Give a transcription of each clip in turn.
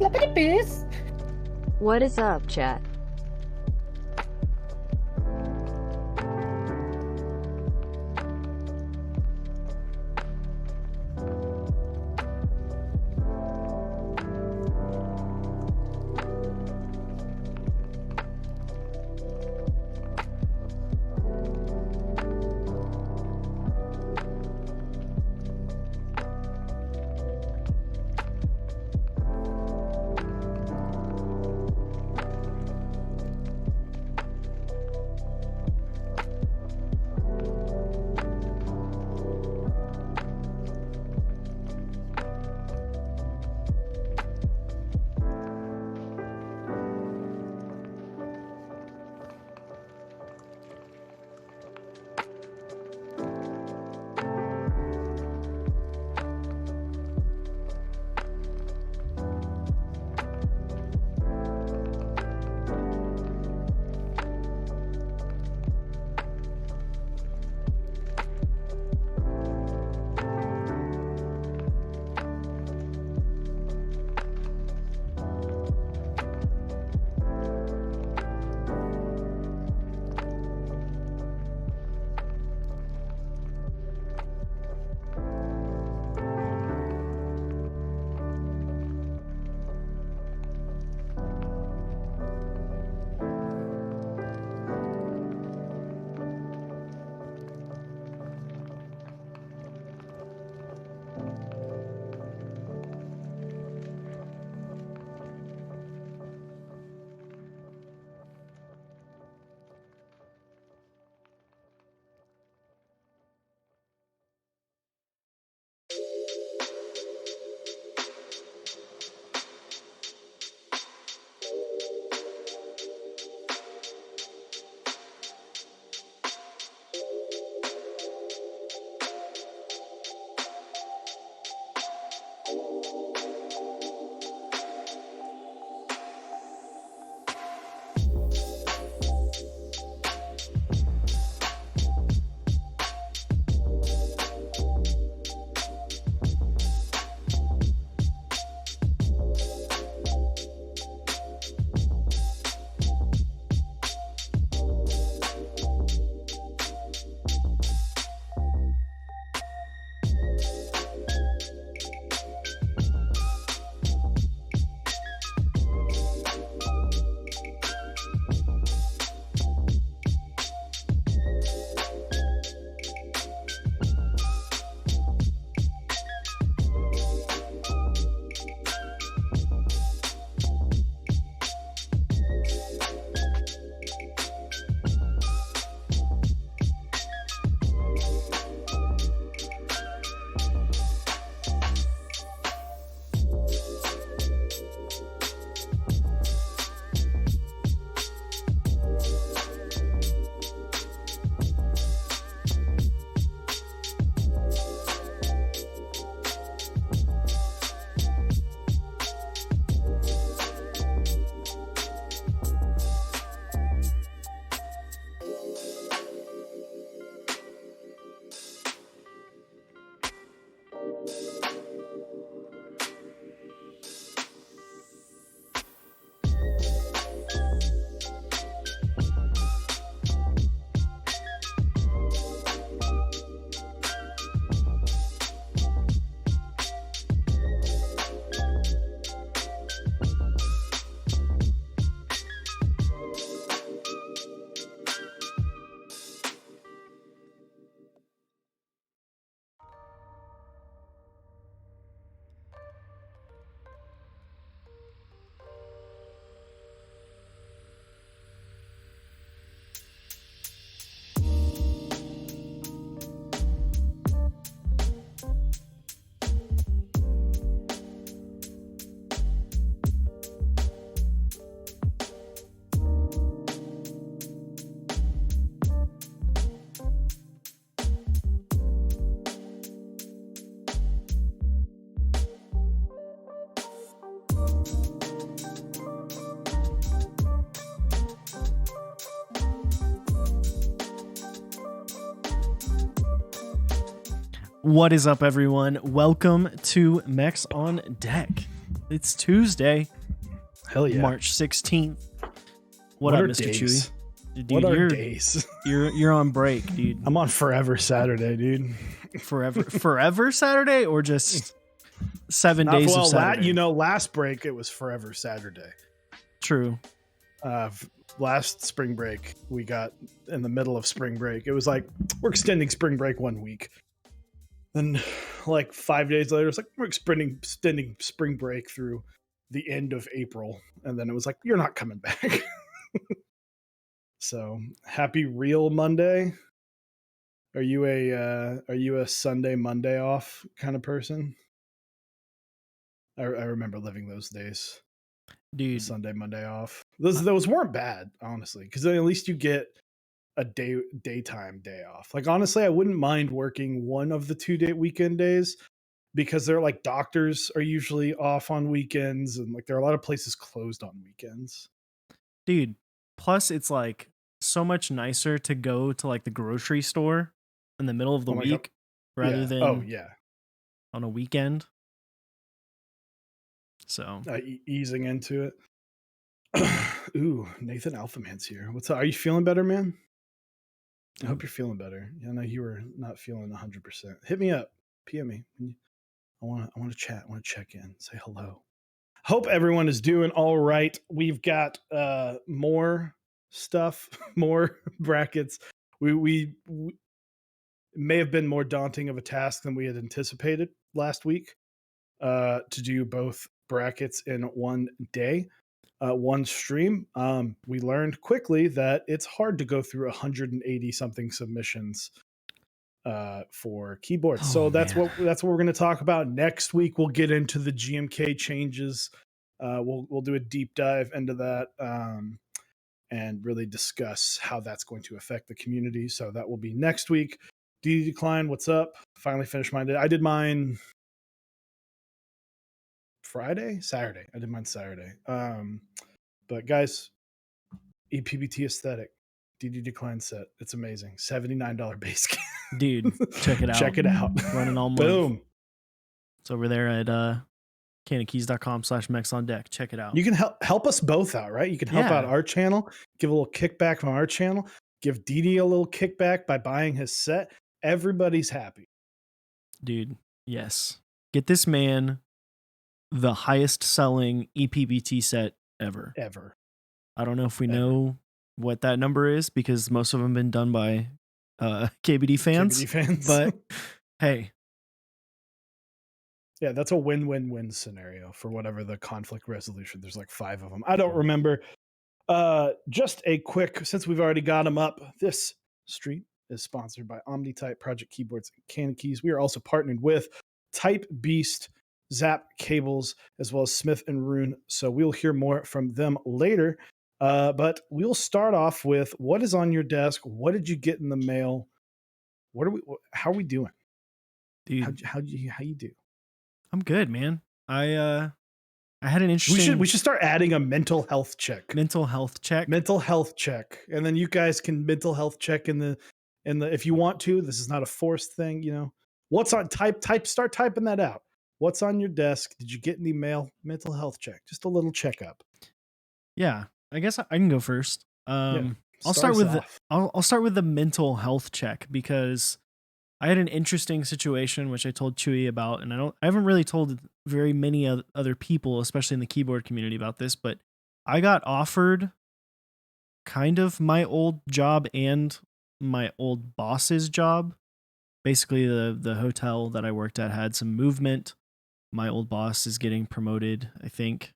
Flippity-piss. What is up, chat? What is up, everyone? Welcome to Mechs on Deck. It's Tuesday. Hell yeah. March 16th. What up, Mr. Chewy? Dude, what are days? You're on break, dude. I'm on forever Saturday, dude. Forever Saturday, or just 7 days of Saturday? Last break it was forever Saturday. True. Last spring break, we got in the middle of spring break. It was like, we're extending spring break 1 week. Then like 5 days later, it's like, we're extending spring break through the end of April. And then it was like, you're not coming back. So happy real Monday. Are you a Sunday, Monday off kind of person? I remember living those days. Dude. Sunday, Monday off. Those weren't bad, honestly, because then at least you get a daytime day off. Like, honestly, I wouldn't mind working one of the 2 day weekend days, because they're like, doctors are usually off on weekends, and like there are a lot of places closed on weekends. Dude, plus it's like so much nicer to go to like the grocery store in the middle of the week rather than on a weekend. So easing into it. Ooh, Nathan Alphaman's here. What's up? Are you feeling better, man? I hope you're feeling better. I know you were not feeling 100%. Hit me up. PM me. I want to chat. I want to check in. Say hello. Hope everyone is doing all right. We've got more stuff, more brackets. We may have been more daunting of a task than we had anticipated last week to do both brackets in one day. One stream. We learned quickly that it's hard to go through 180 something submissions for keyboards. So that's what we're going to talk about next week. We'll get into the GMK changes. We'll do a deep dive into that and really discuss how that's going to affect the community. So that will be next week. DD Decline, what's up? Finally finished mine. I did mine Saturday. I did mine Saturday. But guys, EPBT aesthetic, DD Decline set. It's amazing. $79 base kit. Dude, check it out. Check it out. Running all month. Boom. It's over there at canonkeys.com/Mechs on deck. Check it out. You can help us both out, right? You can help out our channel, give a little kickback from our channel, give DD a little kickback by buying his set. Everybody's happy. Dude, yes. Get this man the highest selling EPBT set ever. I don't know if we know what that number is, because most of them have been done by KBD fans. But hey. Yeah, that's a win-win-win scenario for whatever the conflict resolution. There's like 5 of them. I don't remember. Just a quick, since we've already got them up, this stream is sponsored by OmniType Project Keyboards and Canon Keys. We are also partnered with Type Beast, Zap Cables, as well as Smith and Rune. So we'll hear more from them later. But we'll start off with what is on your desk. What did you get in the mail? How are we doing? Dude, how you do? I'm good, man. I had an interesting. We should start adding a mental health check. Mental health check, and then you guys can mental health check in the if you want to. This is not a forced thing, you know. What's on start typing that out. What's on your desk? Did you get any mail? Mental health check, just a little checkup. Yeah, I guess I can go first. I'll start with the mental health check, because I had an interesting situation which I told Chewy about, and I haven't really told very many other people, especially in the keyboard community, about this, but I got offered kind of my old job and my old boss's job. Basically, the hotel that I worked at had some movement. My old boss is getting promoted, I think,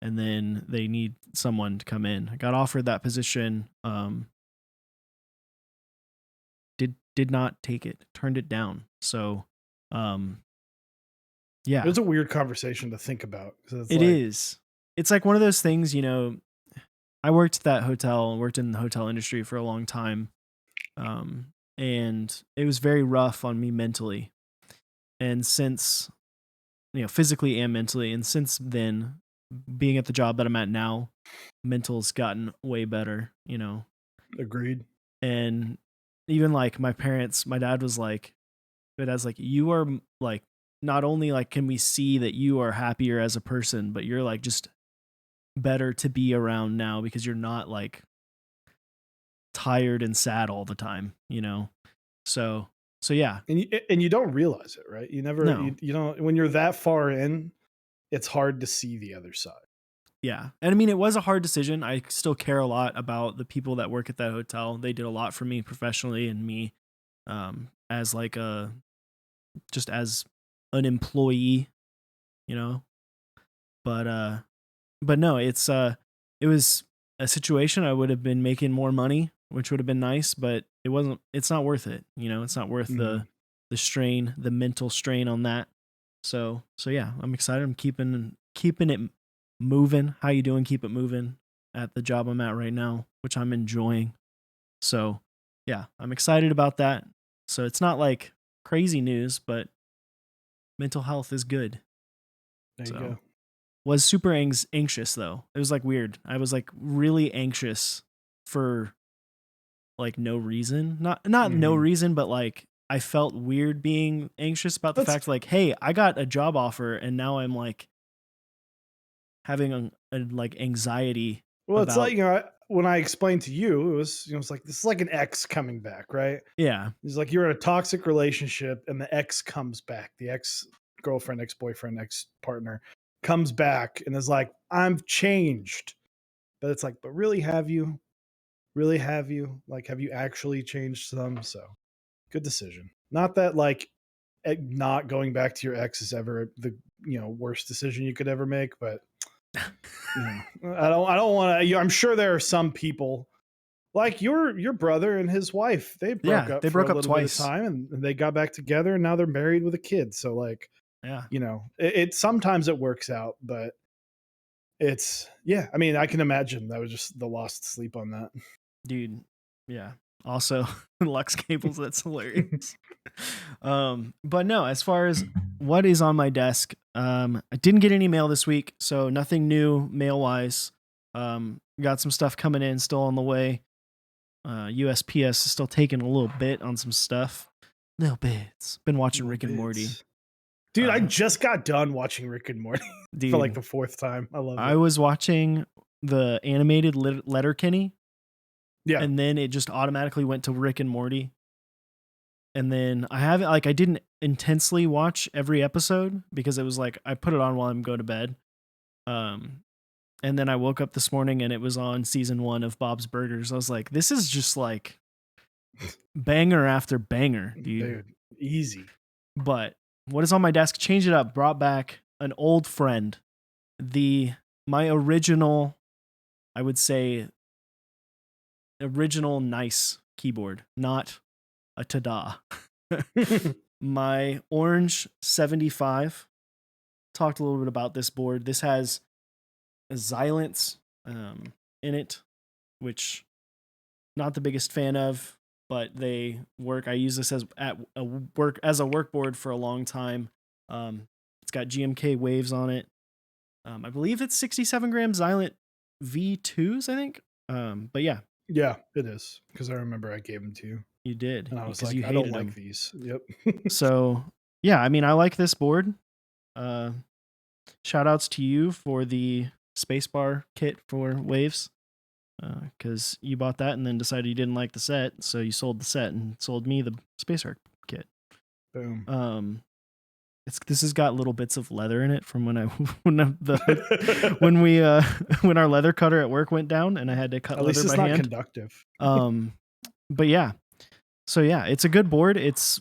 and then they need someone to come in. I got offered that position. Did not take it, turned it down. So, yeah. It was a weird conversation to think about. It is. It's like one of those things, you know, I worked at that hotel, worked in the hotel industry for a long time. And it was very rough on me mentally. And since, you know, physically and mentally, and since then, being at the job that I'm at now, mental's gotten way better, you know. Agreed. And even like my parents, my dad's like, you are like not only like can we see that you are happier as a person, but you're like just better to be around now because you're not like tired and sad all the time, you know? So yeah. And you don't realize it, right? You never, No. you don't, when you're that far in, it's hard to see the other side. Yeah. And I mean, it was a hard decision. I still care a lot about the people that work at that hotel. They did a lot for me professionally and me as like just as an employee, you know. But no, it was a situation I would have been making more money, which would have been nice, but it's not worth it, you know. It's not worth the strain, the mental strain on that. So yeah, I'm excited. I'm keeping it moving. How you doing? Keep it moving at the job I'm at right now, which I'm enjoying. So yeah, I'm excited about that. So it's not like crazy news, but mental health is good. There you go. Was super anxious though. It was like weird. I was like really anxious for like no reason. Not no reason, but like I felt weird being anxious about the fact like, hey, I got a job offer and now I'm like having a like anxiety. Well, it's like, when I explained to you, it was, it's like, this is like an ex coming back, right? Yeah. It's like you're in a toxic relationship and the ex comes back. The ex-girlfriend, ex-boyfriend, ex-partner comes back and is like, I'm changed. But it's like, but really have you? Really have you? Like, have you actually changed some? So good decision. Not that like not going back to your ex is ever the worst decision you could ever make, but I don't want to. I'm sure there are some people like your brother and his wife. They broke up. They broke up twice. Bit of time, and they got back together, and now they're married with a kid. So like, yeah, it sometimes it works out, but it's I mean, I can imagine that was just the lost sleep on that, dude. Yeah. Also, Lux cables. That's hilarious. But no, as far as what is on my desk, I didn't get any mail this week, so nothing new mail wise. Got some stuff coming in, still on the way. USPS is still taking a little bit on some stuff. Little bits. Been watching Rick and Morty. Dude, I just got done watching Rick and Morty for like the fourth time. I love it. I was watching the animated Letterkenny. Yeah. And then it just automatically went to Rick and Morty. And then I didn't intensely watch every episode because it was like I put it on while I'm going to bed. And then I woke up this morning and it was on season 1 of Bob's Burgers. I was like, this is just like banger after banger, dude. Easy. But what is on my desk? Changed it up, brought back an old friend. My original, I would say, original nice keyboard, not a Tada. My orange 75. Talked a little bit about this board. This has a Xylence in it, which not the biggest fan of, but they work. I use this as a workboard for a long time. It's got GMK waves on it. I believe it's 67 gram Xylent V2s, I think. But yeah. Yeah, it is. Because I remember I gave them to you. You did. And I was like, I don't like these. Yep. So yeah, I mean, I like this board. Shout outs to you for the spacebar kit for waves. Because you bought that and then decided you didn't like the set, so you sold the set and sold me the spacebar kit. Boom. This has got little bits of leather in it from when our leather cutter at work went down and I had to cut leather by hand. At least it's not conductive. But yeah. So yeah, it's a good board. It's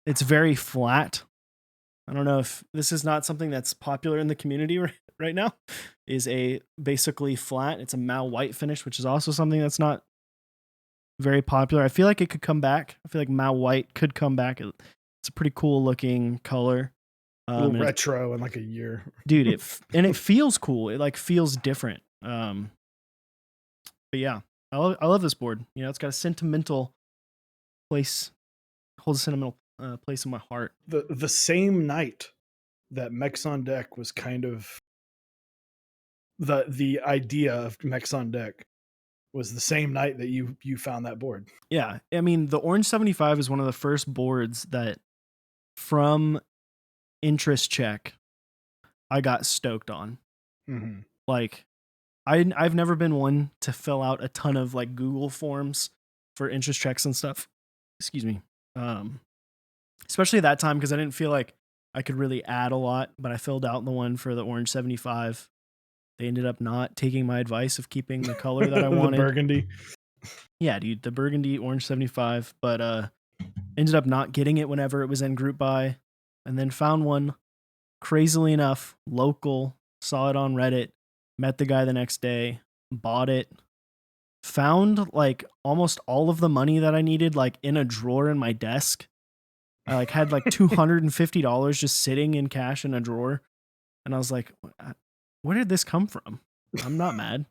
very flat. I don't know if this is not something that's popular in the community right now. Is a basically flat. It's a Mao white finish, which is also something that's not very popular. I feel like it could come back. I feel like Mao white could come back. It's a pretty cool looking color. A little retro in like a year. Dude, it feels cool. It like feels different. But yeah, I love this board. You know, it's got a sentimental place, holds a sentimental place in my heart. The same night that Mechs on Deck was kind of the idea of Mechs on Deck was the same night that you found that board. Yeah, I mean, the Orange 75 is one of the first boards that from interest check I got stoked on. Mm-hmm. Like I've never been one to fill out a ton of like Google forms for interest checks and stuff. Excuse me. Especially that time because I didn't feel like I could really add a lot, but I filled out the one for the orange 75. They ended up not taking my advice of keeping the color that I The wanted. burgundy. Yeah, dude, the burgundy orange 75, but ended up not getting it whenever it was in group buy, and then found one crazily enough local, saw it on Reddit, met the guy the next day, bought it, found like almost all of the money that I needed like in a drawer in my desk. I like had like $250 just sitting in cash in a drawer, and I was like, where did this come from? I'm not mad.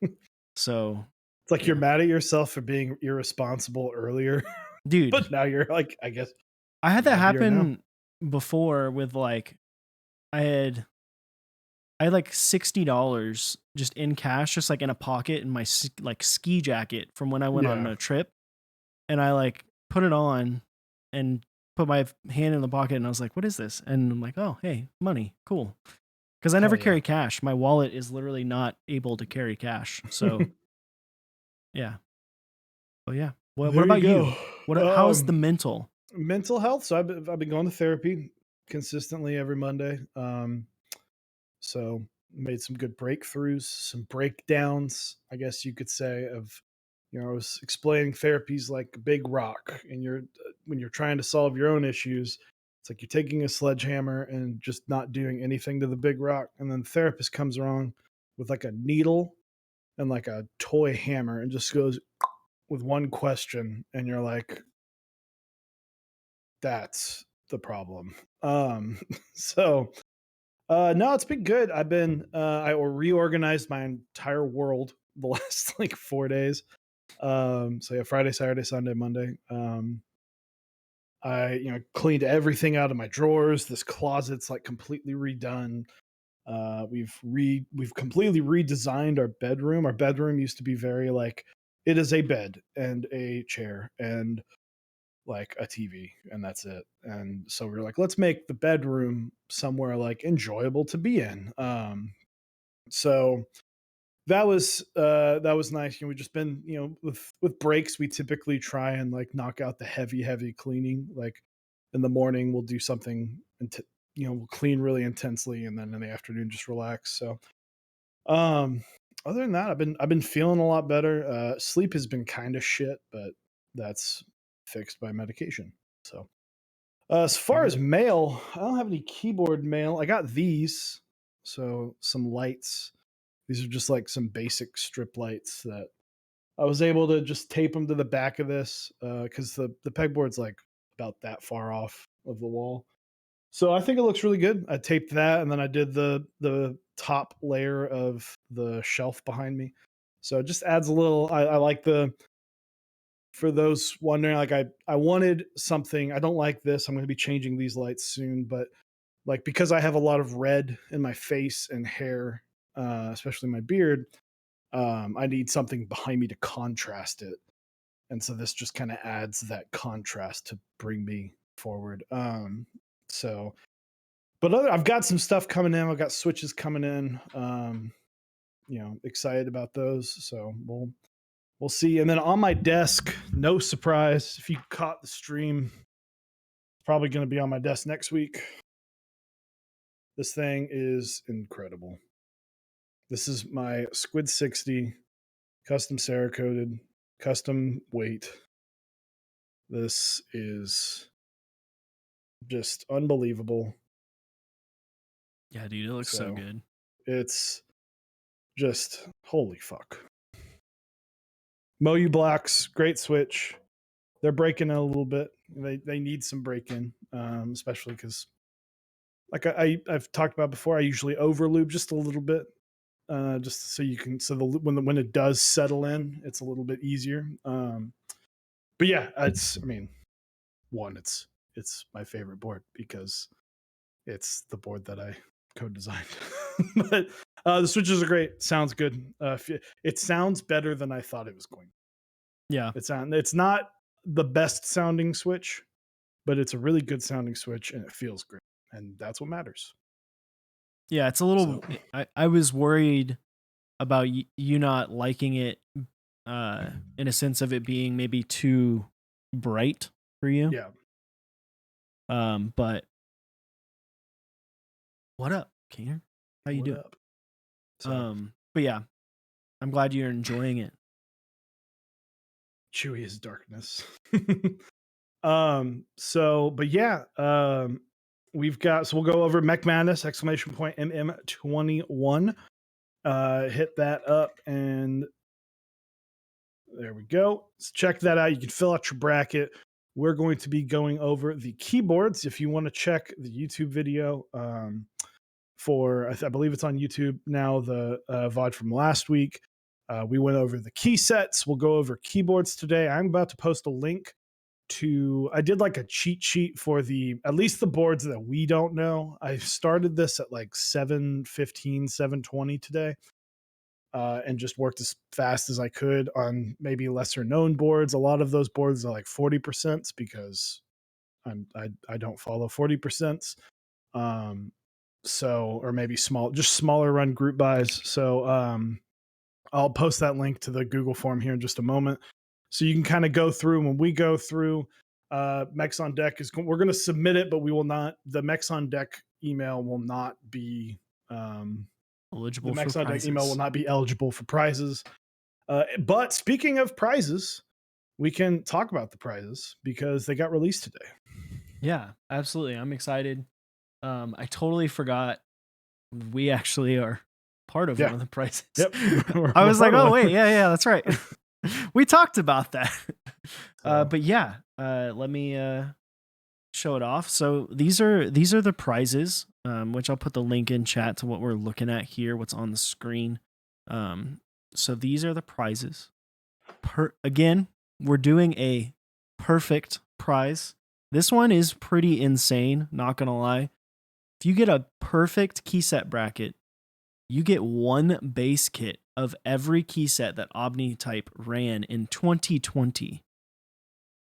So it's like you're mad at yourself for being irresponsible earlier, dude, but now you're like, I guess I had that happier now. happen before with like I had like $60 just in cash, just like in a pocket in my like ski jacket from when I went on Yeah. a trip, and I like put it on and put my hand in the pocket, and I was like, "What is this?" And I'm like, "Oh, hey, money, cool." Because I never Hell yeah. carry cash. My wallet is literally not able to carry cash. So yeah. Oh yeah. What There about you you? go. What? How's the mental? Mental health? So I've been going to therapy consistently every Monday. So made some good breakthroughs, some breakdowns, I guess you could say, of, you know, I was explaining therapies like a big rock, and you're when you're trying to solve your own issues, it's like you're taking a sledgehammer and just not doing anything to the big rock, and then the therapist comes along with like a needle and like a toy hammer and just goes with one question, and you're like, that's the problem. So no, it's been good. I reorganized my entire world the last like 4 days. So yeah, Friday, Saturday, Sunday, Monday. I, you know, cleaned everything out of my drawers. This closet's like completely redone. We've completely redesigned our bedroom. Our bedroom used to be very like, it is a bed and a chair and like a TV, and that's it. And so we are like, let's make the bedroom somewhere like enjoyable to be in. So that was nice. You know, we've just been, you know, with breaks, we typically try and like knock out the heavy cleaning. Like in the morning, we'll do something, you know, we'll clean really intensely, and then in the afternoon, just relax. So, um, other than that, I've been feeling a lot better. Sleep has been kind of shit, but that's fixed by medication. So, as far as mail, I don't have any keyboard mail. I got these, so some lights. These are just like some basic strip lights that I was able to just tape them to the back of this because the pegboard's like about that far off of the wall. So I think it looks really good. I taped that, and then I did the top layer of the shelf behind me. So it just adds a little. I like the, for those wondering, like I wanted something. I don't like this. I'm going to be changing these lights soon, but like because I have a lot of red in my face and hair, especially my beard, I need something behind me to contrast it, and so this just kind of adds that contrast to bring me forward. So, but I've got some stuff coming in. I've got switches coming in. You know, excited about those. So we'll see. And then on my desk, no surprise, if you caught the stream, it's probably going to be on my desk next week. This thing is incredible. This is my Squid 60 custom Cerakoted, custom weight. This is just unbelievable. Yeah, dude, it looks so good. It's just holy fuck. Moyu Blacks, great switch. They're breaking a little bit. They need some break in, especially because, like I've talked about before, I usually overlube just a little bit, just so you can, so when it does settle in, it's a little bit easier. But yeah, it's, I mean, it's my favorite board because it's the board that I co-designed. But the switches are great. Sounds good. It sounds better than I thought it was going. Yeah, It's not the best sounding switch, but it's a really good sounding switch, and it feels great. and that's what matters. Yeah, it's a little. So I was worried about you not liking it, in a sense of it being maybe too bright for you. yeah, But what up, King? How you what doing? up? So But yeah, I'm glad you're enjoying it. Chewy is darkness. But yeah, we've got, so we'll go over Mech Madness, exclamation point MM21. Hit that up and there we go. So check that out. You can fill out your bracket. We're going to be going over the keyboards. If you want to check the YouTube video, I believe it's on YouTube now, the VOD from last week. We went over the key sets. We'll go over keyboards today. I'm about to post a link I did like a cheat sheet for at least the boards that we don't know. I started this at like 7:15, 7:20 today. And just worked as fast as I could on maybe lesser known boards. A lot of those boards are like 40% because I don't follow 40%. Or maybe smaller run group buys. So I'll post that link to the Google form here in just a moment. So you can kind of go through. When we go through, Mechs on Deck we're going to submit it, but we will not, the Mechs on Deck email will not be, Eligible the Mechs for on Deck prizes. email will not be eligible for prizes. But speaking of prizes, we can talk about the prizes because they got released today. Yeah, absolutely. I'm excited. I totally forgot we actually are part of one of the prizes. Yep. I was like, oh wait, yeah, that's right. We talked about that. But yeah, let me show it off. So these are the prizes, which I'll put the link in chat to what we're looking at here, what's on the screen. So these are the prizes. Again, we're doing a perfect prize. This one is pretty insane, not gonna lie. If you get a perfect key set bracket, you get one base kit of every key set that OmniType ran in 2020.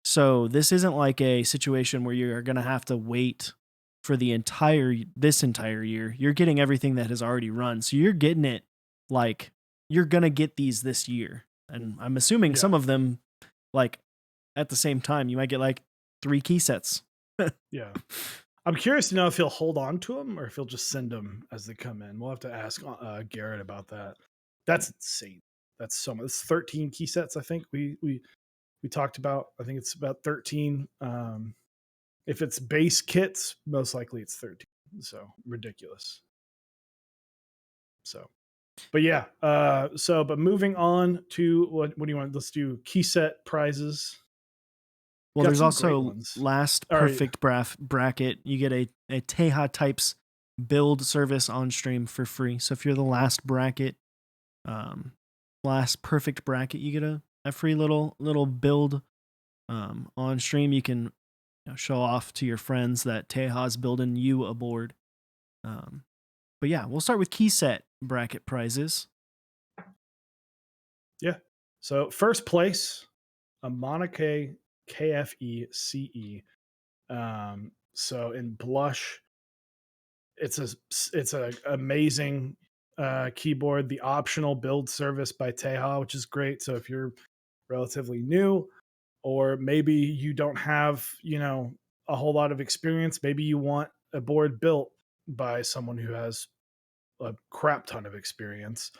So this isn't like a situation where you're going to have to wait for this entire year. You're getting everything that has already run. So you're getting it like you're going to get these this year. And I'm assuming some of them, like at the same time, you might get like 3 key sets. Yeah. I'm curious to know if he'll hold on to them or if he'll just send them as they come in. We'll have to ask Garrett about that. That's insane. That's so much. It's 13 key sets. I think we talked about. I think it's about 13. If it's base kits, most likely it's 13. So ridiculous. So, but yeah. But moving on to what do you want? Let's do key set prizes. Well, there's also last perfect bracket. You get a Teha types build service on stream for free. So if you're the last bracket, last perfect bracket, you get a free little build on stream. You can show off to your friends that Teha's building you a board. But yeah, we'll start with key set bracket prizes. Yeah. So first place, a Monaco KFE CE. So in blush, it's a amazing keyboard. The optional build service by Teha, which is great. So if you're relatively new, or maybe you don't have a whole lot of experience, maybe you want a board built by someone who has a crap ton of experience.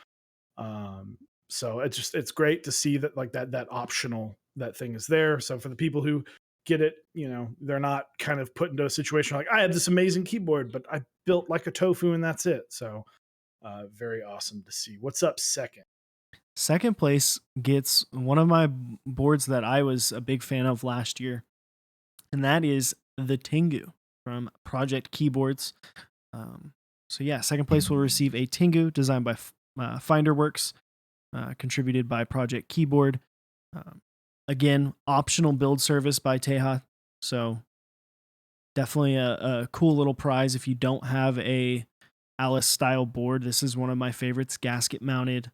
So it's great to see that like that optional, that thing is there. So for the people who get it, they're not kind of put into a situation like I have this amazing keyboard, but I built like a tofu and that's it. So very awesome to see. What's up second? Second place gets one of my boards that I was a big fan of last year, and that is the Tingo from Project Keyboards. So yeah, second place will receive a Tingo designed by Finderworks, contributed by Project Keyboard. Again, optional build service by Teha. So definitely a cool little prize if you don't have a Alice style board. This is one of my favorites, gasket mounted.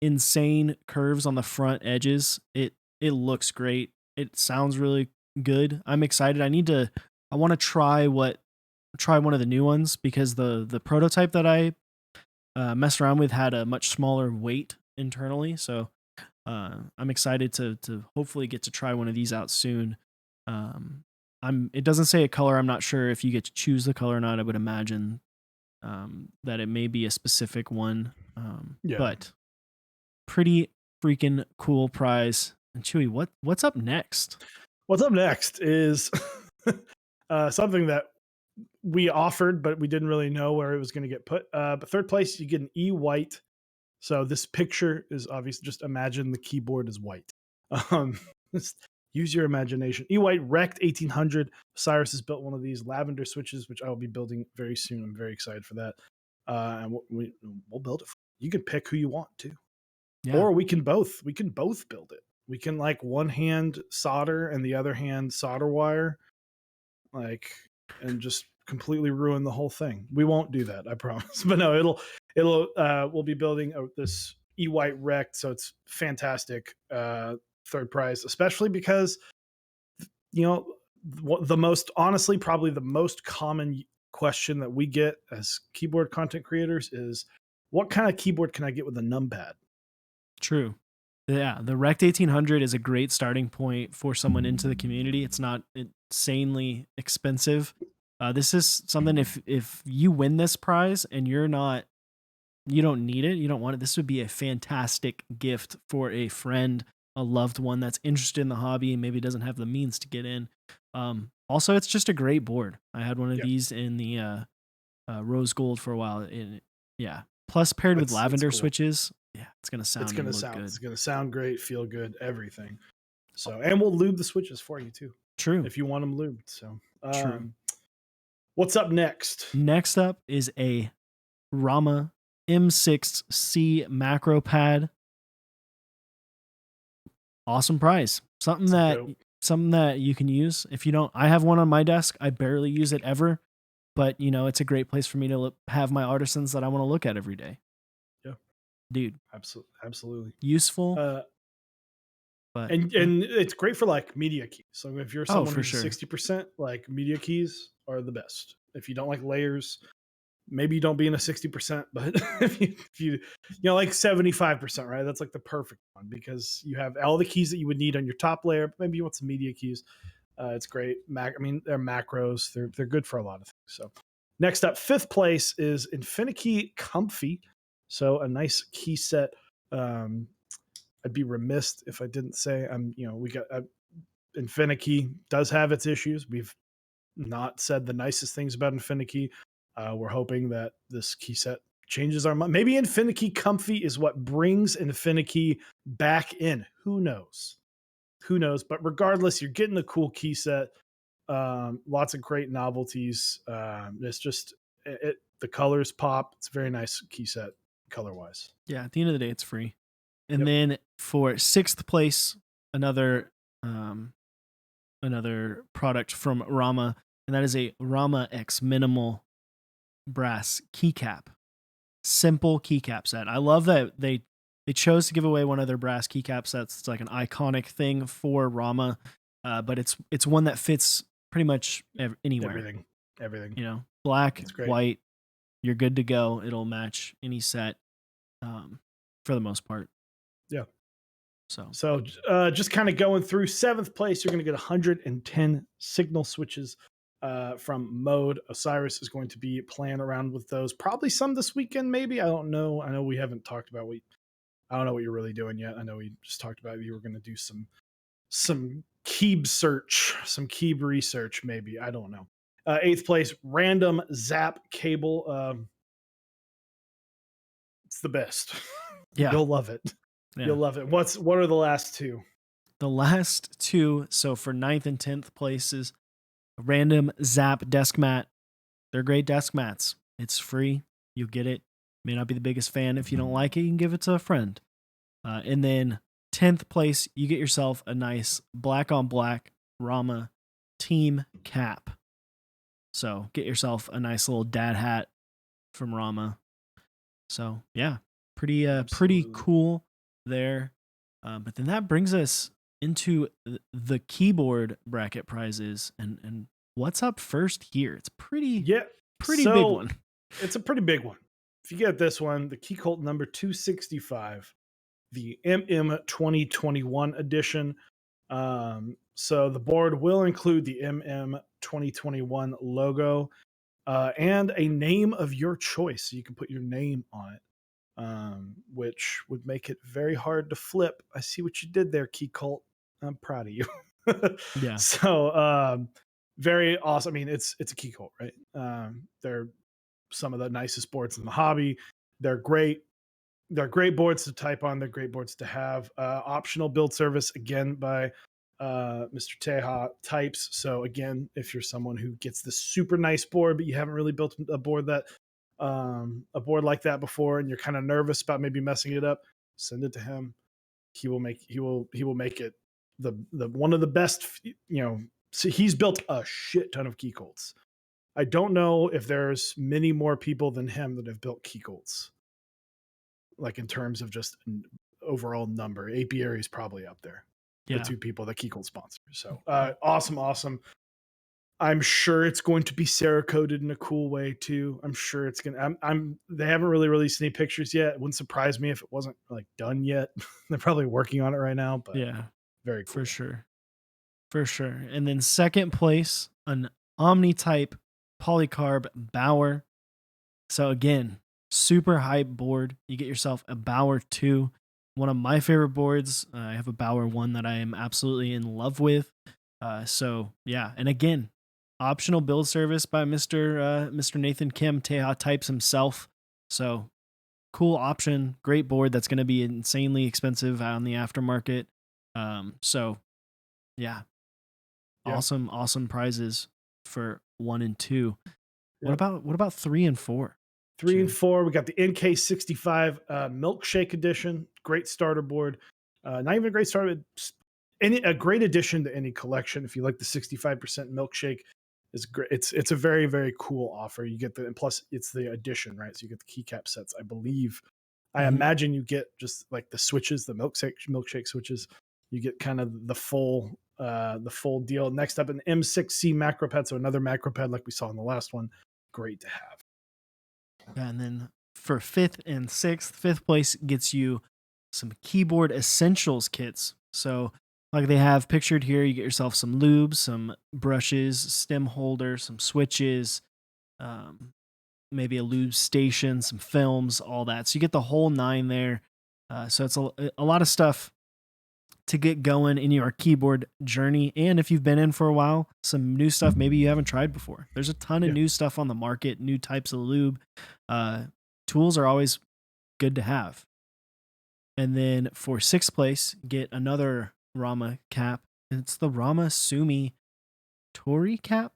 Insane curves on the front edges. It looks great. It sounds really good. I'm excited. I want to try what try one of the new ones because the prototype that I messed around with had a much smaller weight internally. So I'm excited to hopefully get to try one of these out soon. It doesn't say a color. I'm not sure if you get to choose the color or not. I would imagine that it may be a specific one. But pretty freaking cool prize. And Chewy, what's up next? What's up next is something that we offered, but we didn't really know where it was going to get put. But third place, you get an E-white. So this picture is obvious. Just imagine the keyboard is white. Just use your imagination. E-white Rect 1800. Cyrus has built one of these lavender switches, which I will be building very soon. I'm very excited for that. And we'll build it. You can pick who you want to, or we can both build it. We can like one hand solder and the other hand solder wire, like, and just completely ruin the whole thing. We won't do that, I promise. But no, we'll be building this E-white Rect, so it's fantastic. Third prize, especially because probably the most common question that we get as keyboard content creators is, what kind of keyboard can I get with a numpad? True. Yeah, the Rect 1800 is a great starting point for someone into the community. It's not insanely expensive. This is something, if you win this prize and you don't need it, you don't want it, this would be a fantastic gift for a friend, a loved one that's interested in the hobby and maybe doesn't have the means to get in. Also, it's just a great board. I had one of these in the rose gold for a while. Plus paired with lavender switches. Yeah, it's gonna sound good. It's gonna sound great, feel good, everything. So, and we'll lube the switches for you too. True. If you want them lubed. So, true. What's up next? Next up is a Rama M6c Macro Pad. Awesome prize. Something that you can use. If you don't, I have one on my desk. I barely use it ever, but it's a great place for me to have my artisans that I want to look at every day. Dude, absolutely useful. But it's great for like media keys. So if you're someone who's sure. 60%, like media keys are the best. If you don't like layers, maybe you don't be in a 60%, but if you like 75%, right? That's like the perfect one because you have all the keys that you would need on your top layer. But maybe you want some media keys. It's great. They're macros. They're good for a lot of things. So next up, fifth place is Infinikey Comfy. So a nice key set. I'd be remiss if I didn't say we got Infinikey does have its issues. We've not said the nicest things about Infinikey. We're hoping that this key set changes our mind. Maybe Infinikey Comfy is what brings Infinikey back in. Who knows? But regardless, you're getting a cool key set. Lots of great novelties. It's just the colors pop. It's a very nice key set color wise. Yeah, at the end of the day, it's free. And then for sixth place, another product from Rama, and that is a Rama X minimal brass keycap. Simple keycap set. I love that they chose to give away one of their brass keycap sets. It's like an iconic thing for Rama, but it's one that fits pretty much anywhere. Everything. Black, white, you're good to go. It'll match any set for the most part. Yeah. So just kind of going through seventh place, you're going to get 110 signal switches from Mode. Osiris is going to be playing around with those. Probably some this weekend, maybe. I don't know. I know we haven't talked about I don't know what you're really doing yet. I know we just talked about you were going to do some Keeb search, some Keeb research, maybe. I don't know. Eighth place, random zap cable. It's the best. Yeah. You'll love it. Yeah. You'll love it. What are the last two? The last two, so for 9th and 10th places, random zap desk mat. They're great desk mats. It's free. You get it. May not be the biggest fan. If you don't like it, you can give it to a friend. And then 10th place, you get yourself a nice black on black Rama team cap. So get yourself a nice little dad hat from Rama. So yeah, pretty cool there. But then that brings us into the keyboard bracket prizes, and what's up first here? It's Yeah. pretty big So one. it's a pretty big one. If you get this one, the Key Colt number 265, the MM 2021 edition. So the board will include the MM 2021 logo and a name of your choice. So you can put your name on it, which would make it very hard to flip. I see what you did there, Key Colt. I'm proud of you. Yeah. So very awesome. I mean, it's a Key Colt, right? They're some of the nicest boards in the hobby. They're great. They're great boards to type on. They're great boards to have. Optional build service again by Mr. Teja types. So again, if you're someone who gets this super nice board, but you haven't really built a board like that before, and you're kind of nervous about maybe messing it up, send it to him. He will make it the one of the best. So he's built a shit ton of Key Colts. I don't know if there's many more people than him that have built Key Colts, like in terms of just an overall number. Apiary is probably up there. Yeah. The two people that Key Colt sponsor. So awesome. I'm sure it's going to be Cerakoted in a cool way too. I'm sure it's gonna. They haven't really released any pictures yet. It wouldn't surprise me if it wasn't like done yet. They're probably working on it right now. But Yeah. very cool. For sure. And then second place, an Omni type polycarb Bauer. So again, super hype board. You get yourself a Bauer 2. One of my favorite boards. I have a Bauer 1 that I am absolutely in love with. So yeah, and again, optional build service by Mr. Nathan Kim Teja types himself. So cool option, great board that's going to be insanely expensive on the aftermarket. So yeah, awesome prizes for 1 and 2. Yep. What about 3 and 4? 3 and 4, we got the NK65 Milkshake Edition. Great starter board. Not even a great starter, a great addition to any collection. If you like the 65% Milkshake, is great. It's a very, very cool offer. You get and plus it's the addition, right? So you get the keycap sets, I believe. I imagine you get just like the switches, the milkshake switches. You get kind of the full deal. Next up, an M6c Macro Pad, so another Macro Pad like we saw in the last one. Great to have. And then for 5th and 6th, 5th place gets you some keyboard essentials kits. So like they have pictured here, you get yourself some lubes, some brushes, stem holder, some switches, maybe a lube station, some films, all that. So you get the whole 9 there. So it's a lot of stuff to get going in your keyboard journey. And if you've been in for a while, some new stuff maybe you haven't tried before. There's a ton of new stuff on the market, new types of lube. Tools are always good to have. And then for 6th place, get another Rama cap. It's the Rama Sumi Tori cap.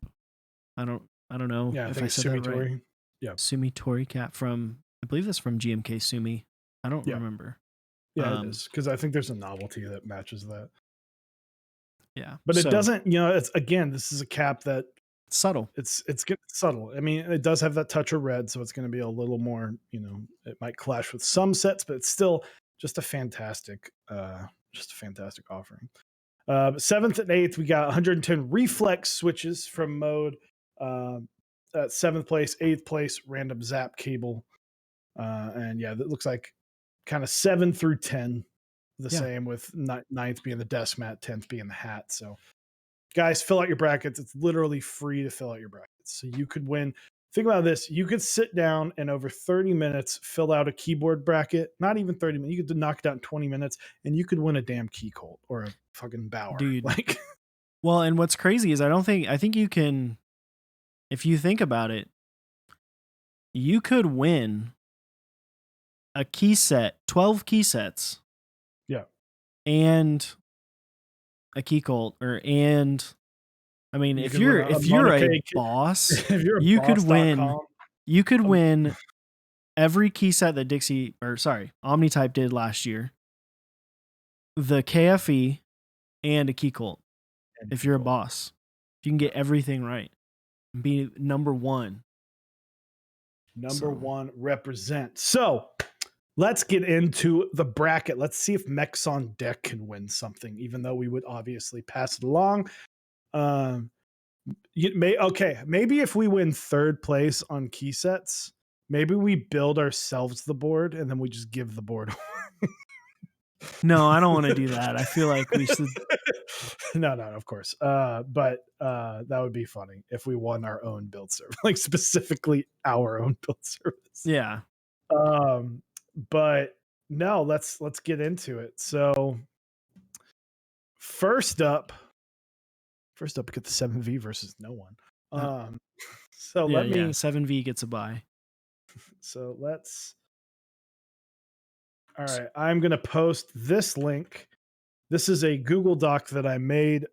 I don't know if I said Sumi that right. Tori. Yeah. Sumi Tori cap from, I believe that's from GMK Sumi. I don't remember. Yeah, it is, because I think there's a novelty that matches that. Yeah. But it doesn't, it's, again, this is a cap that subtle. It's subtle. I mean, it does have that touch of red, so it's going to be a little more, it might clash with some sets, but it's still just a fantastic offering. 7th and 8th, we got 110 reflex switches from Mode. At 7th place, 8th place, random zap cable. And yeah, that looks like kind of 7 through 10, the same, with 9th being the desk mat, 10th being the hat. So guys, fill out your brackets. It's literally free to fill out your brackets. So you could win. Think about this. You could sit down and over 30 minutes fill out a keyboard bracket. Not even 30 minutes. You could knock it out in 20 minutes and you could win a damn Key Colt or a fucking Bauer. Dude. Like, well, and what's crazy is I think you can, if you think about it, you could win a key set, 12 key sets. Yeah. And a Key Colt, and I mean, if you're a boss, you could win every key set that Omnitype did last year, the KFE, and a Key Colt. If you're a boss, if you can get everything right, be number one. Number one represent. So let's get into the bracket. Let's see if Mechs on Deck can win something, even though we would obviously pass it along. Maybe if we win third place on key sets, maybe we build ourselves the board and then we just give the board. No, I don't want to do that. I feel like we should. No, of course. But that would be funny if we won our own build service, like specifically our own build service. Yeah. But no, let's get into it. So first up, we get the 7V versus no one. So yeah, let me 7V gets a bye. So let's. All right, I'm gonna post this link. This is a Google Doc that I made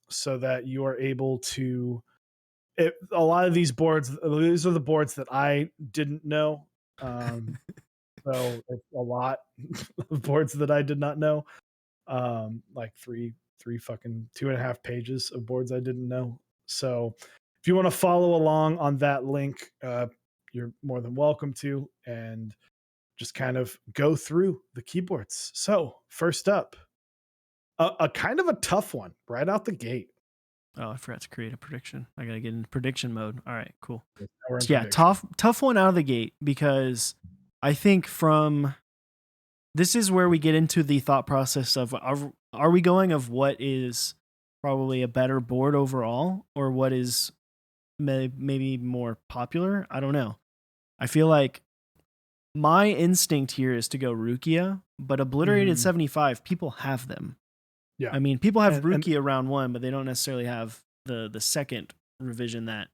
so that you are able to. A lot of these boards, these are the boards that I didn't know. So it's a lot of boards that I did not know. Like three fucking 2.5 pages of boards I didn't know. So if you want to follow along on that link, you're more than welcome to, and just kind of go through the keyboards. So first up, a kind of a tough one right out the gate. Oh, I forgot to create a prediction. I gotta get in prediction mode. All right, cool. Yeah, tough one out of the gate, because I think this is where we get into the thought process of are we going of what is probably a better board overall, or what is maybe more popular? I don't know. I feel like my instinct here is to go Rukia, but Obliterated 75, people have them. Yeah. I mean, people have Rukia round 1, but they don't necessarily have the second revision that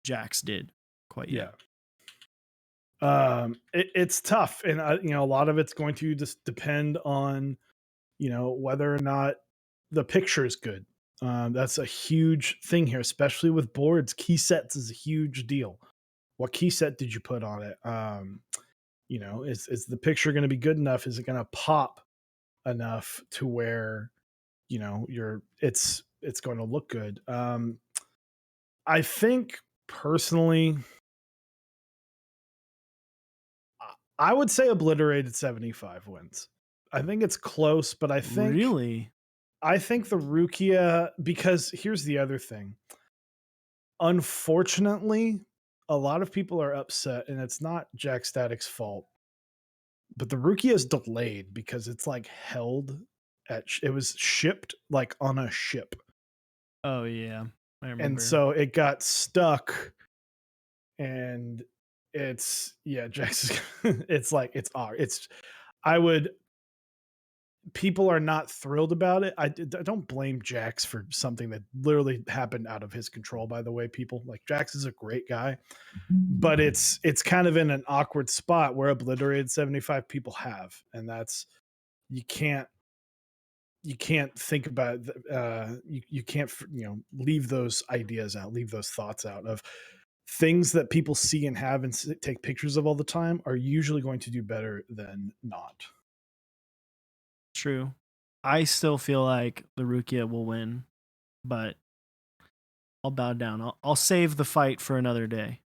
Jax did quite yet. It's tough, and a lot of it's going to just depend on whether or not the picture is good. That's a huge thing here, especially with boards. Key sets is a huge deal. What key set did you put on it? Is the picture going to be good enough? Is it going to pop enough to where it's going to look good? I think personally, I would say Obliterated 75 wins. I think it's close, but I think really, I think the Rukia, because here's the other thing. Unfortunately, a lot of people are upset, and it's not Jack Static's fault, but the Rukia is delayed because it's like held it was shipped like on a ship. Oh yeah, I remember. And so it got stuck, and Jax. People are not thrilled about it. I don't blame Jax for something that literally happened out of his control. By the way, people, like, Jax is a great guy, but it's kind of in an awkward spot where Obliterated 75 people have, and that's you can't think about you can't leave those ideas out, leave those thoughts out of things that people see and have and take pictures of all the time are usually going to do better than not. True. I still feel like the Rukia will win, but I'll bow down. I'll save the fight for another day.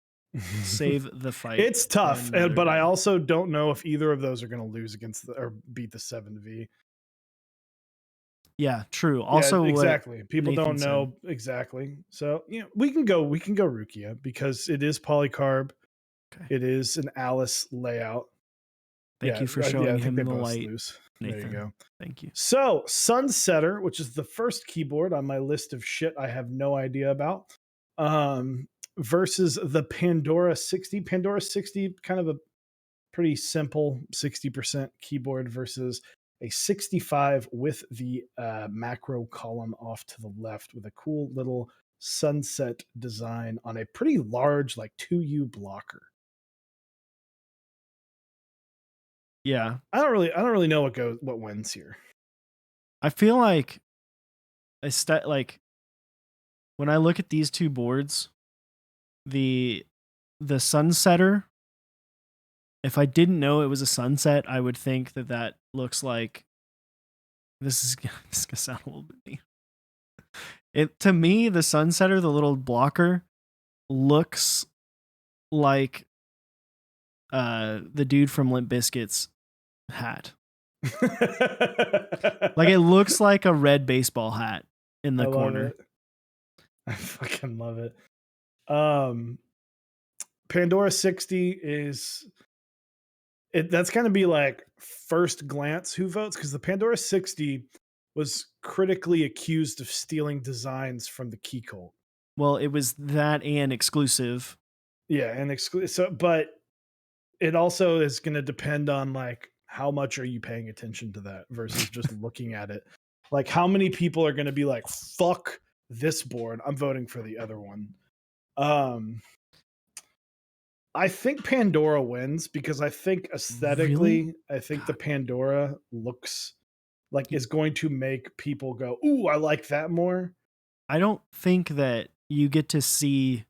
Save the fight. It's tough, but I also don't know if either of those are going to lose against or beat the 7V. Yeah, true. Also, exactly. People Nathan don't know exactly. So we can go Rukia because it is polycarb. Okay. It is an Alice layout. Thank you for showing him the light. Nathan. There you go. Thank you. So Sunsetter, which is the first keyboard on my list of shit I have no idea about, versus the Pandora 60. Pandora 60, kind of a pretty simple 60% keyboard versus a 65 with the macro column off to the left with a cool little sunset design on a pretty large, like 2U blocker. Yeah, I don't really know what wins here. I feel like when I look at these two boards, the Sunsetter, if I didn't know it was a sunset, I would think that looks like this is gonna sound a little bit mean. To me, the Sunsetter, the little blocker, looks like the dude from Limp Bizkit's hat. Like, it looks like a red baseball hat in the corner. I fucking love it. Um, Pandora 60 is that's going to be like first glance who votes because the Pandora 60 was critically accused of stealing designs from the Kiko. Well, it was that and exclusive. Yeah, and exclusive. But it also is going to depend on like how much are you paying attention to that versus just looking at it. Like how many people are going to be like, fuck this board, I'm voting for the other one. I think Pandora wins because I think aesthetically, Really? I think the Pandora looks like is going to make people go, "Ooh, I like that more." I don't think that you get to see.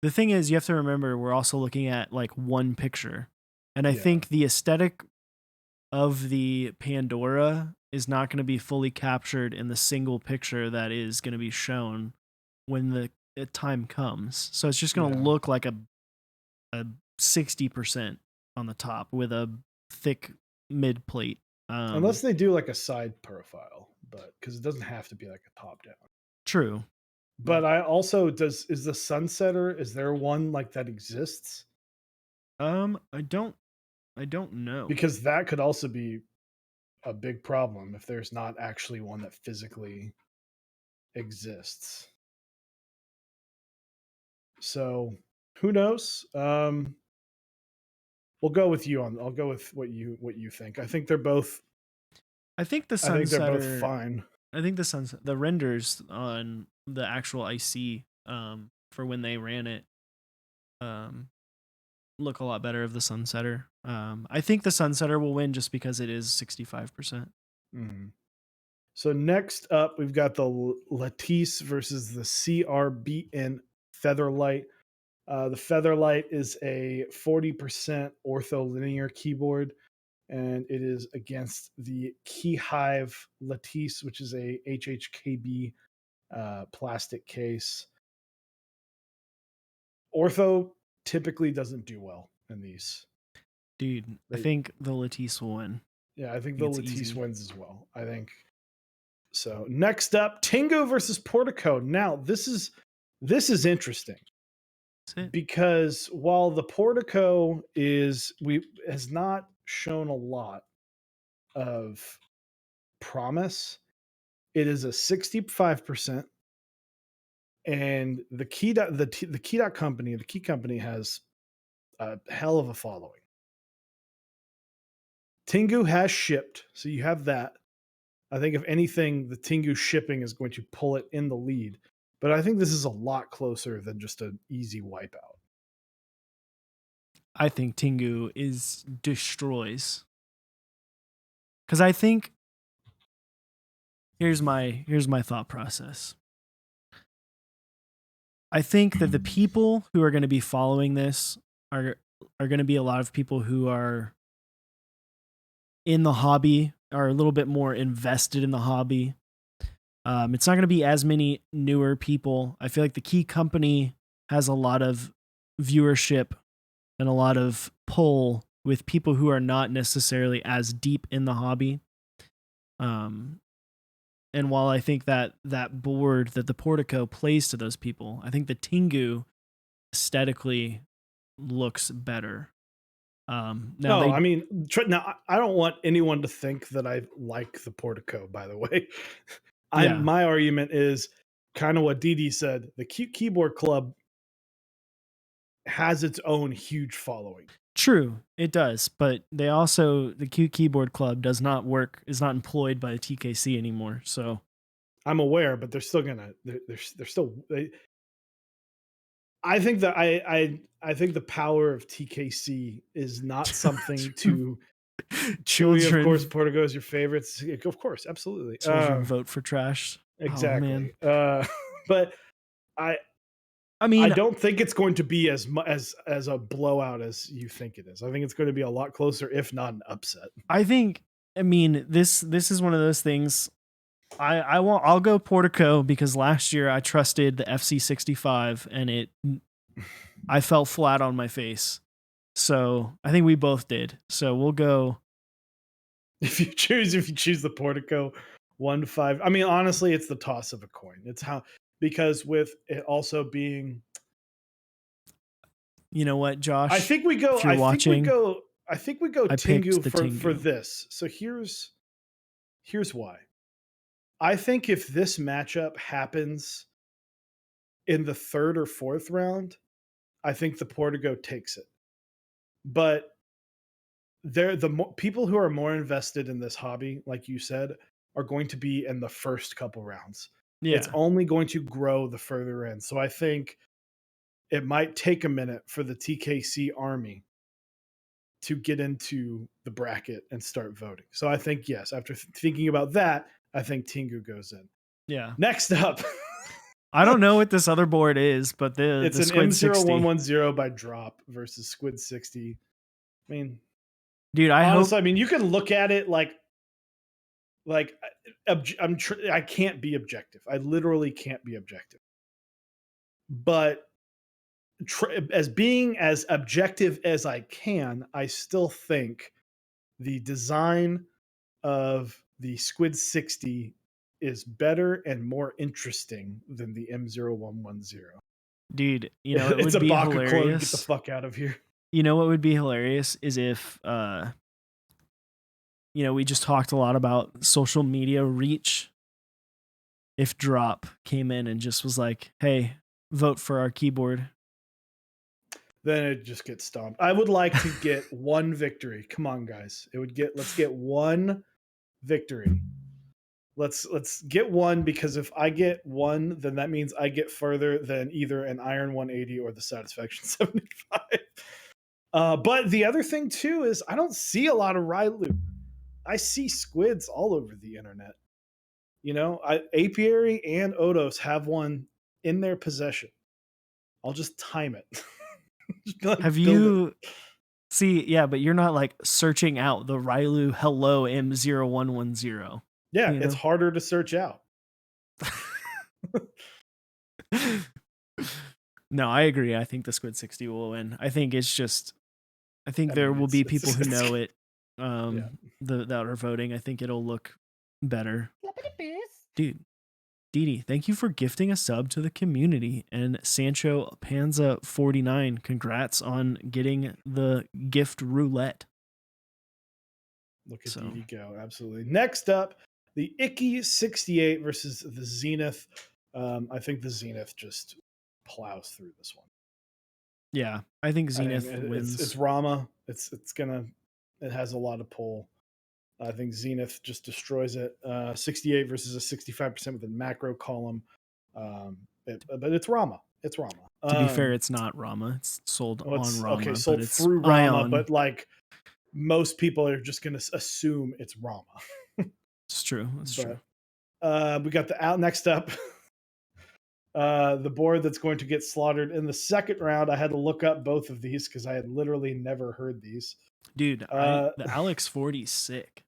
The thing is, you have to remember we're also looking at like one picture. And I think the aesthetic of the Pandora is not going to be fully captured in the single picture that is going to be shown when the time comes. So it's just going to look like a 60% on the top with a thick mid plate. Unless they do like a side profile, but because it doesn't have to be like a top down. True. But I also is the Sunsetter, is there one like that exists? I don't know. Because that could also be a big problem if there's not actually one that physically exists. So who knows? We'll go with you on. I'll go with what you think. I think they're both. I think the Sunsetter. I think they're both fine. I think the renders on the actual IC for when they ran it look a lot better of the Sunsetter. I think the Sunsetter will win just because it is 65%. Mm-hmm. So next up, we've got the Lattice versus the CRBN Featherlight. The Featherlight is a 40% ortholinear keyboard, and it is against the Keyhive Lattice, which is a HHKB plastic case. Ortho typically doesn't do well in these. Dude, I think the Lattice will win. Yeah, I think the Lattice wins as well. I think so. Next up, Tingo versus Portico. Now, this is interesting because while the Portico has not shown a lot of promise, it is a 65%, and the key company has a hell of a following. Tingo has shipped, so you have that. I think if anything, the Tingo shipping is going to pull it in the lead. But I think this is a lot closer than just an easy wipeout. I think Tingo destroys. Because I think here's my thought process. I think that the people who are going to be following this are going to be a lot of people who are in the hobby, are a little bit more invested in the hobby. It's not going to be as many newer people. I feel like the Key Company has a lot of viewership and a lot of pull with people who are not necessarily as deep in the hobby. And while I think that board that the Portico plays to those people, I think the Tingo aesthetically looks better. Now I don't want anyone to think that I like the Portico, by the way. My argument is kind of what Didi said. The Keyboard Club has its own huge following. True, it does, but the Q Keyboard Club is not employed by TKC anymore. So I'm aware, but they're still I think that I think the power of TKC is not something to Chewy. Of course, Portico is your favorites. Of course, absolutely. Children vote for trash. Exactly. Oh, but I mean, I don't think it's going to be as a blowout as you think it is. I think it's going to be a lot closer, if not an upset. I mean, this is one of those things. I'll go Portico because last year I trusted the FC65 and I fell flat on my face. So I think we both did. So we'll go. If you choose the Portico 1-5, I mean, honestly, it's the toss of a coin. It's because with it also being, You know what, Josh? I think we go. If you're watching, I think we go I picked Tingu the for Tingo. this. So here's why. I think if this matchup happens in the third or fourth round, I think the Portico takes it. But people who are more invested in this hobby, like you said, are going to be in the first couple rounds. It's Yeah. only going to grow the further in. So I think it might take a minute for the TKC army to get into the bracket and start voting. So I think, yes, after thinking about that, I think Tingu goes in. Yeah. Next up, I don't know what this other board is, but the it's an Squid 60. M0110 by drop versus Squid 60. I mean, Dude, I honestly, hope. I mean, you can look at it like I can't be objective. I literally can't be objective. But as being as objective as I can, I still think the design of the Squid 60 is better and more interesting than the M0110. Dude, it It's would a be Baka clone. Get the hilarious. fuck out of here. You know what would be hilarious is if we just talked a lot about social media reach. If Drop came in and just was like, "Hey, vote for our keyboard." Then it just gets stomped. I would like to get one victory. Come on, guys. Let's get one victory. Let's get one, because if I get one, then that means I get further than either an Iron 180 or the Satisfaction 75. But the other thing too is I don't see a lot of Rylu. I see squids all over the internet. Apiary and Odos have one in their possession. I'll just time it. Just be like, Have build it. you see? Yeah, but you're not like searching out the Rylu Hello M0110. Yeah, it's harder to search out. No, I agree. I think the Squid 60 will win. I think there will be people who know it that are voting. I think it'll look better. Dude, Didi, thank you for gifting a sub to the community. And Sancho Panza 49, congrats on getting the gift roulette. Look at Didi go. Absolutely. Next up, the Icky 68 versus the Zenith. I think the Zenith just plows through this one. Yeah, I think Zenith wins. It's Rama. It has a lot of pull. I think Zenith just destroys it. 68 versus a 65% with a macro column. But it's Rama. It's Rama. To be fair, it's not Rama. It's sold on Rama. Okay, sold but it's through Rama, Ion. but like most people are just going to assume it's Rama. It's true. That's true. We got next up. The board that's going to get slaughtered in the second round. I had to look up both of these because I had literally never heard these. Dude, the Alex 40 is sick.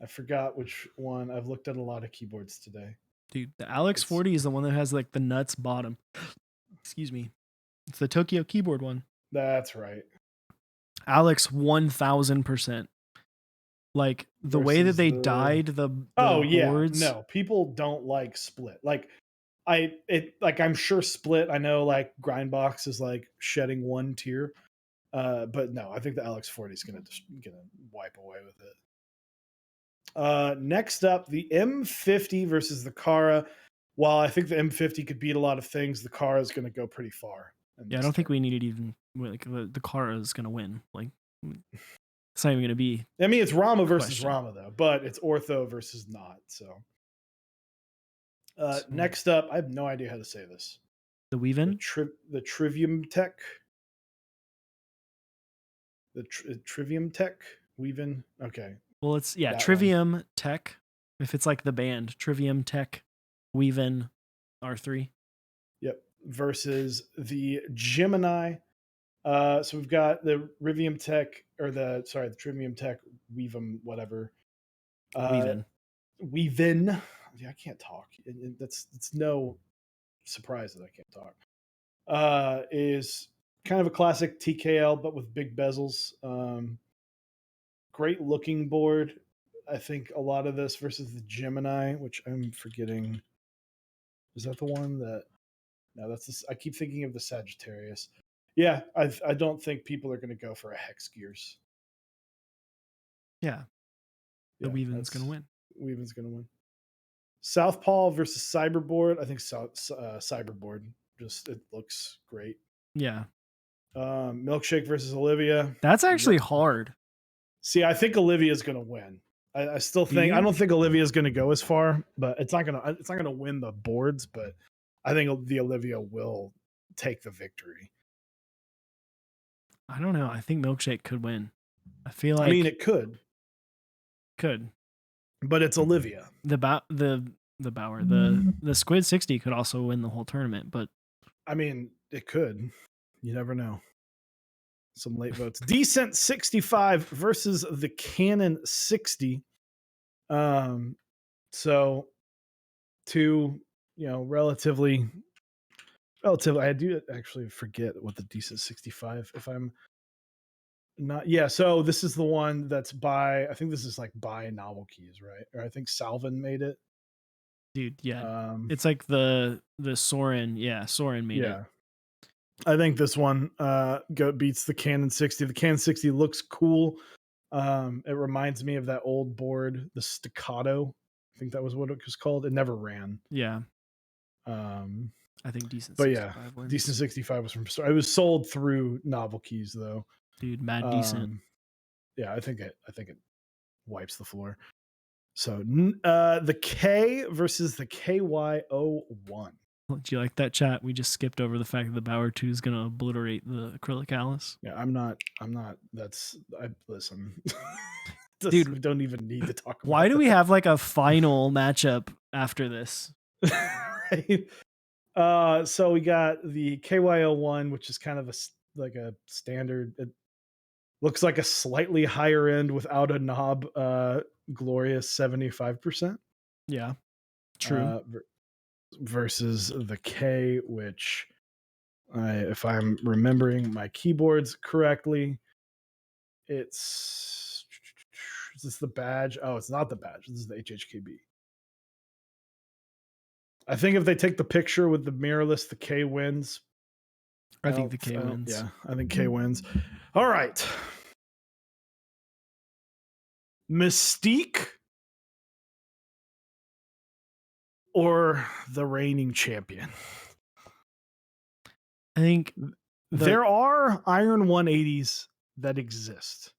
I forgot which one. I've looked at a lot of keyboards today. Dude, the Alex 40 is the one that has like the nuts bottom. Excuse me. It's the Tokyo keyboard one. That's right. Alex 1000%. Like the way that they dyed the boards. No, people don't like split. I'm sure split. I know like Grindbox is like shedding one tier, but no, I think the Alex 40 is gonna wipe away with it. Next up, the M50 versus the Kara. While I think the M50 could beat a lot of things, the Kara is going to go pretty far. Yeah, I don't think we needed even like the Kara is going to win. Like, it's not even going to be. I mean, it's Rama versus Rama though, but it's ortho versus not. So, next up, I have no idea how to say this. The Weavin? The Trivium Tech. The Trivium Tech Weavin. Okay. Well, it's Trivium Tech. If it's like the band, Trivium Tech, Weavin, R3. Yep. Versus the Gemini. So we've got the Rivium Tech, the Trivium Tech, Weavim, whatever. Weavin. Yeah, I can't talk. It's no surprise that I can't talk. Is kind of a classic TKL, but with big bezels. Great looking board. I think a lot of this versus the Gemini, which I'm forgetting Is that the one that? No, that's this. I keep thinking of the Sagittarius. Yeah, I don't think people are going to go for a Hex Gears. Yeah. The Yeah, Weaven's going to win. Weaven's going to win. Southpaw versus Cyberboard. I think Cyberboard. Just it looks great. Yeah. Milkshake versus Olivia. That's actually hard. See, I think Olivia's going to win. I still think I don't think Olivia's going to go as far, but it's not going to win the boards. But I think the Olivia will take the victory. I don't know. I think Milkshake could win. I feel like. I mean, it could, but it's Olivia. The Bauer, the Squid 60 could also win the whole tournament, but I mean, it could. You never know. Some late votes. Decent 65 versus the Canon 60. So two, relatively. I do actually forget what the Decent 65. If I'm not, yeah. So this is the one that's by. I think this is like by Novel Keys, right? Or I think Salvin made it. Dude, yeah. It's like the Soren. Yeah, Soren made it. I think this one beats the Canon 60. The Canon 60 looks cool. It reminds me of that old board, the Staccato. I think that was what it was called. It never ran. Yeah. I think Decent 65 but yeah, wins. Decent 65 was from. It was sold through Novel Keys though. Dude, mad decent. Yeah, I think it wipes the floor. So the K versus the KY01. Do you like that, chat? We just skipped over the fact that the Bauer 2 is going to obliterate the acrylic Alice. Yeah, I'm not. Listen. Dude, we don't even need to talk about why do we have like a final matchup after this? Right. So we got the KY01, which is kind of like a standard. It looks like a slightly higher end without a knob, glorious 75%. Yeah, true. Versus the K, which, if I'm remembering my keyboards correctly, is this the badge? Oh, it's not the badge. This is the HHKB. I think if they take the picture with the mirrorless, the K wins. I think the K wins. Yeah, I think K wins. All right. Mystique or the reigning champion? I think there are Iron 180s that exist.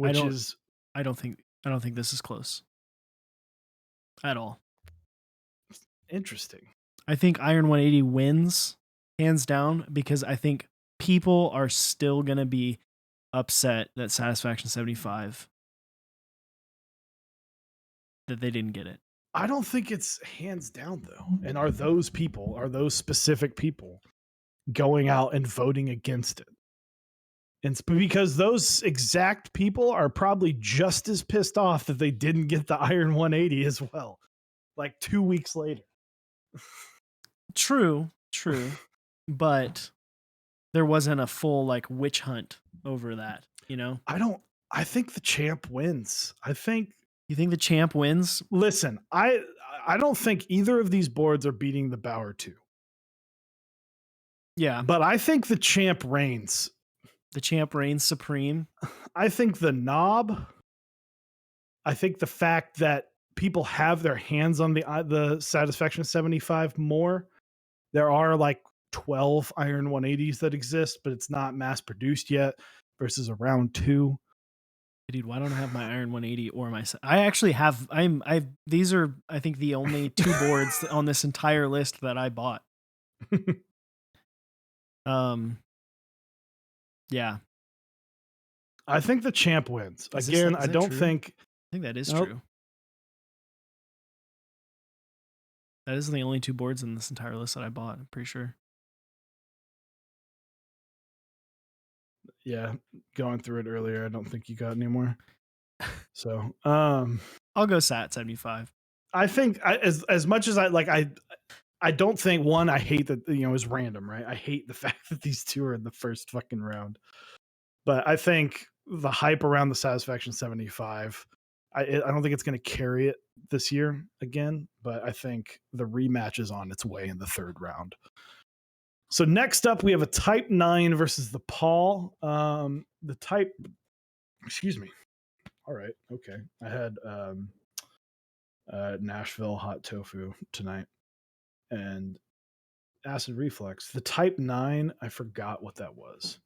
I don't think this is close at all. Interesting. I think Iron 180 wins hands down because I think people are still going to be upset that Satisfaction 75 that they didn't get it. I don't think it's hands down though. And are those specific people going out and voting against it? And because those exact people are probably just as pissed off that they didn't get the Iron 180 as well, like 2 weeks later. True. But there wasn't a full like witch hunt over that, I think the champ wins. You think the champ wins? Listen, I don't think either of these boards are beating the Bauer 2. Yeah. But I think the champ reigns. The champ reigns supreme. I think the knob. I think the fact that people have their hands on the Satisfaction 75 more. There are like 12 Iron 180s that exist, but it's not mass produced yet versus around 2. Dude, why don't I have my Iron 180 or my? I actually have. These are, I think, the only 2 boards on this entire list that I bought. Yeah. I think the champ wins. Again, I don't think. I think that is true. That is the only 2 boards in this entire list that I bought. I'm pretty sure. Yeah, going through it earlier, I don't think you got any more. So, I'll go Sat 75. I think as much as I don't think I hate that it's random, right? I hate the fact that these 2 are in the first fucking round. But I think the hype around the Satisfaction 75, I don't think it's going to carry it this year again, but I think the rematch is on its way in the third round. So next up, we have a Type 9 versus the Paul. The Type, excuse me. All right, okay. I had Nashville hot tofu tonight and acid reflux. The Type 9, I forgot what that was.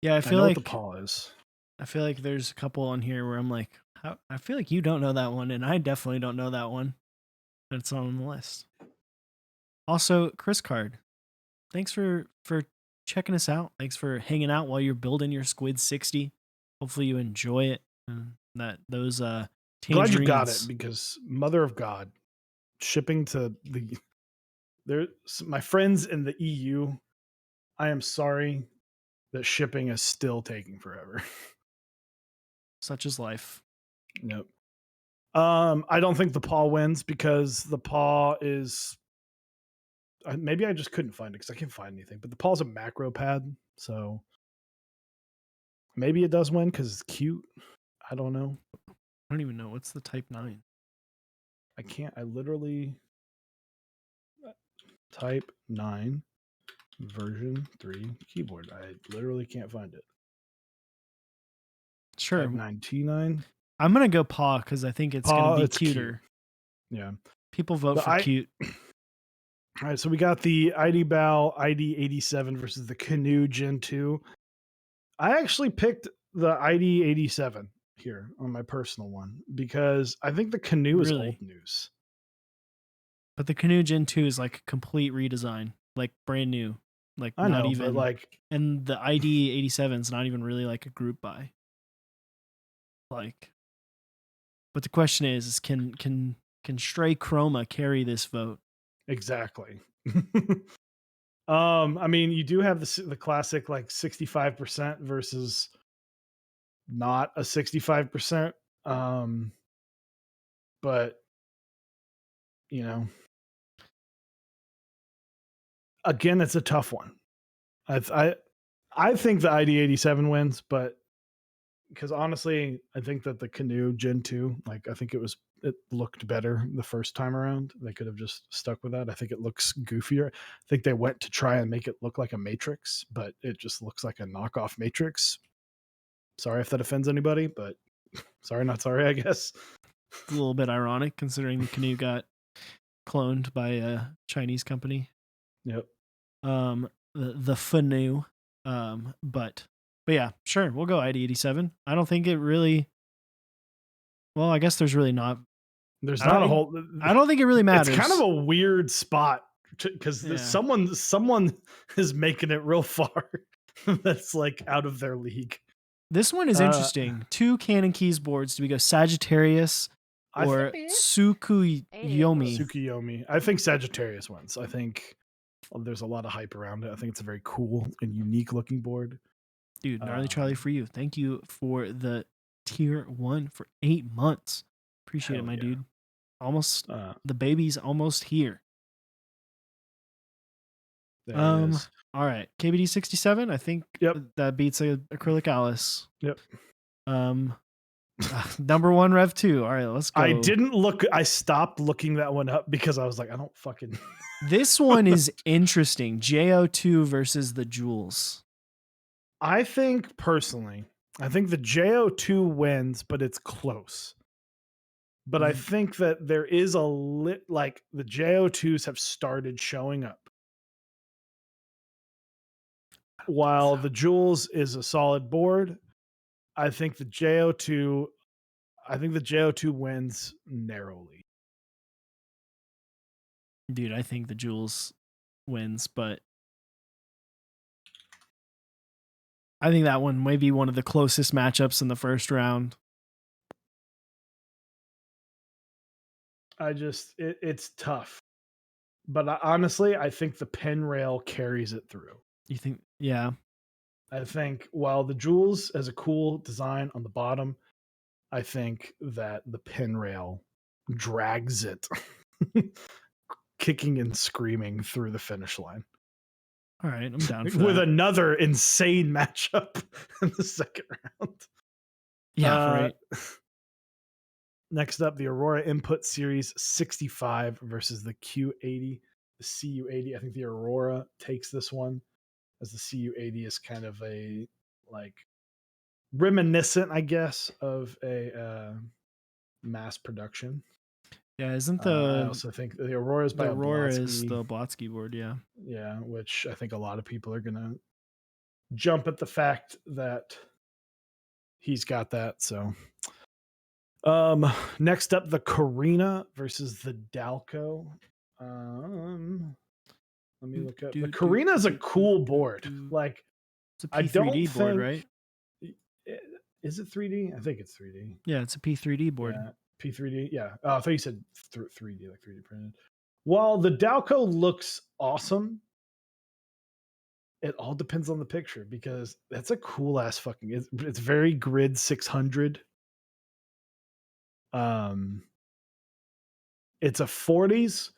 Yeah, I know what the Paul is. I feel like there's a couple on here where I'm like, I feel like you don't know that one, and I definitely don't know that one. That's on the list. Also, Chris Card, thanks for checking us out. Thanks for hanging out while you're building your Squid 60. Hopefully you enjoy it. And that those Glad you got it, because Mother of God, shipping to my friends in the EU, I am sorry that shipping is still taking forever. Such is life. Yep. I don't think the paw wins because the paw is. Maybe I just couldn't find it because I can't find anything. But the paw's a macro pad, so maybe it does win because it's cute. I don't know. I don't even know what's the Type 9. I can't. I literally Type 9 version 3 keyboard. I literally can't find it. Sure. Type 9 T9. I'm gonna go paw because I think it's gonna be cuter. Cute. Yeah. People vote for cute. All right, so we got the ID Bow ID87 versus the Canoe Gen 2. I actually picked the ID87 here on my personal one because I think the Canoe is old news. But the Canoe Gen 2 is like a complete redesign, like brand new. Like I not know, even but like, and the ID87 is not even really like a group buy. Like, but the question is can Stray Chroma carry this vote? Exactly. I mean, you do have the classic like 65% versus not a 65%. But you know, again, it's a tough one. I think the ID87 wins, but because honestly, I think that the Canoe Gen 2, like I think it looked better the first time around. They could have just stuck with that. I think it looks goofier. I think they went to try and make it look like a Matrix, but it just looks like a knockoff Matrix. Sorry if that offends anybody, but sorry, not sorry, I guess. It's a little bit ironic considering the Canoe got cloned by a Chinese company. Yep. The Fanu. But yeah, sure, we'll go ID87. I don't think it really. Well, I guess there's really not. There's not a whole. I don't think it really matters. It's kind of a weird spot because someone is making it real far. That's like out of their league. This one is interesting. 2 Canon Keys boards. Do we go Sagittarius or Tsukuyomi? Tsukuyomi. I think Sagittarius wins. I think there's a lot of hype around it. I think it's a very cool and unique looking board. Dude, gnarly Charlie for you. Thank you for the tier 1 for 8 months. Appreciate it, my dude. Almost the baby's almost here. There it is. All right, KBD 67. I think that beats a acrylic Alice. Yep. Number 1 Rev 2. All right, let's go. I didn't look. I stopped looking that one up because I was like, I don't fucking. This one is interesting. JO2 versus the Jewels. I think personally, the JO2 wins, but it's close. But I think that there is like the JO2s have started showing up. While the Jewels is a solid board, I think the JO2 wins narrowly. Dude, I think the Jewels wins, but I think that one may be one of the closest matchups in the first round. It's tough. But honestly, I think the pen rail carries it through. You think? Yeah. I think while the Jewels has a cool design on the bottom, I think that the pen rail drags it, kicking and screaming through the finish line. All right, I'm down for with that. Another insane matchup in the second round. Yeah, right. Next up, the Aurora Input Series 65 versus the Q80, the CU80. I think the Aurora takes this one, as the CU80 is kind of a like reminiscent, I guess, of a mass production. Yeah, isn't I also think the Aurora is by the Aurora is Oblatsky. the Blatsky board? Yeah. Yeah, which I think a lot of people are gonna jump at the fact that he's got that. So, next up, the Carina versus the Dalco. Let me look up. The Carina is a cool board. Like, it's a I don't P3D board, think. right? Is it 3D? I think it's 3D. Yeah, it's a P3D board. Yeah, P3D. Yeah. Oh, I thought you said 3D, like 3D printed. While the Dalco looks awesome, it all depends on the picture because that's a cool ass fucking. It's very grid 600. It's a 40s.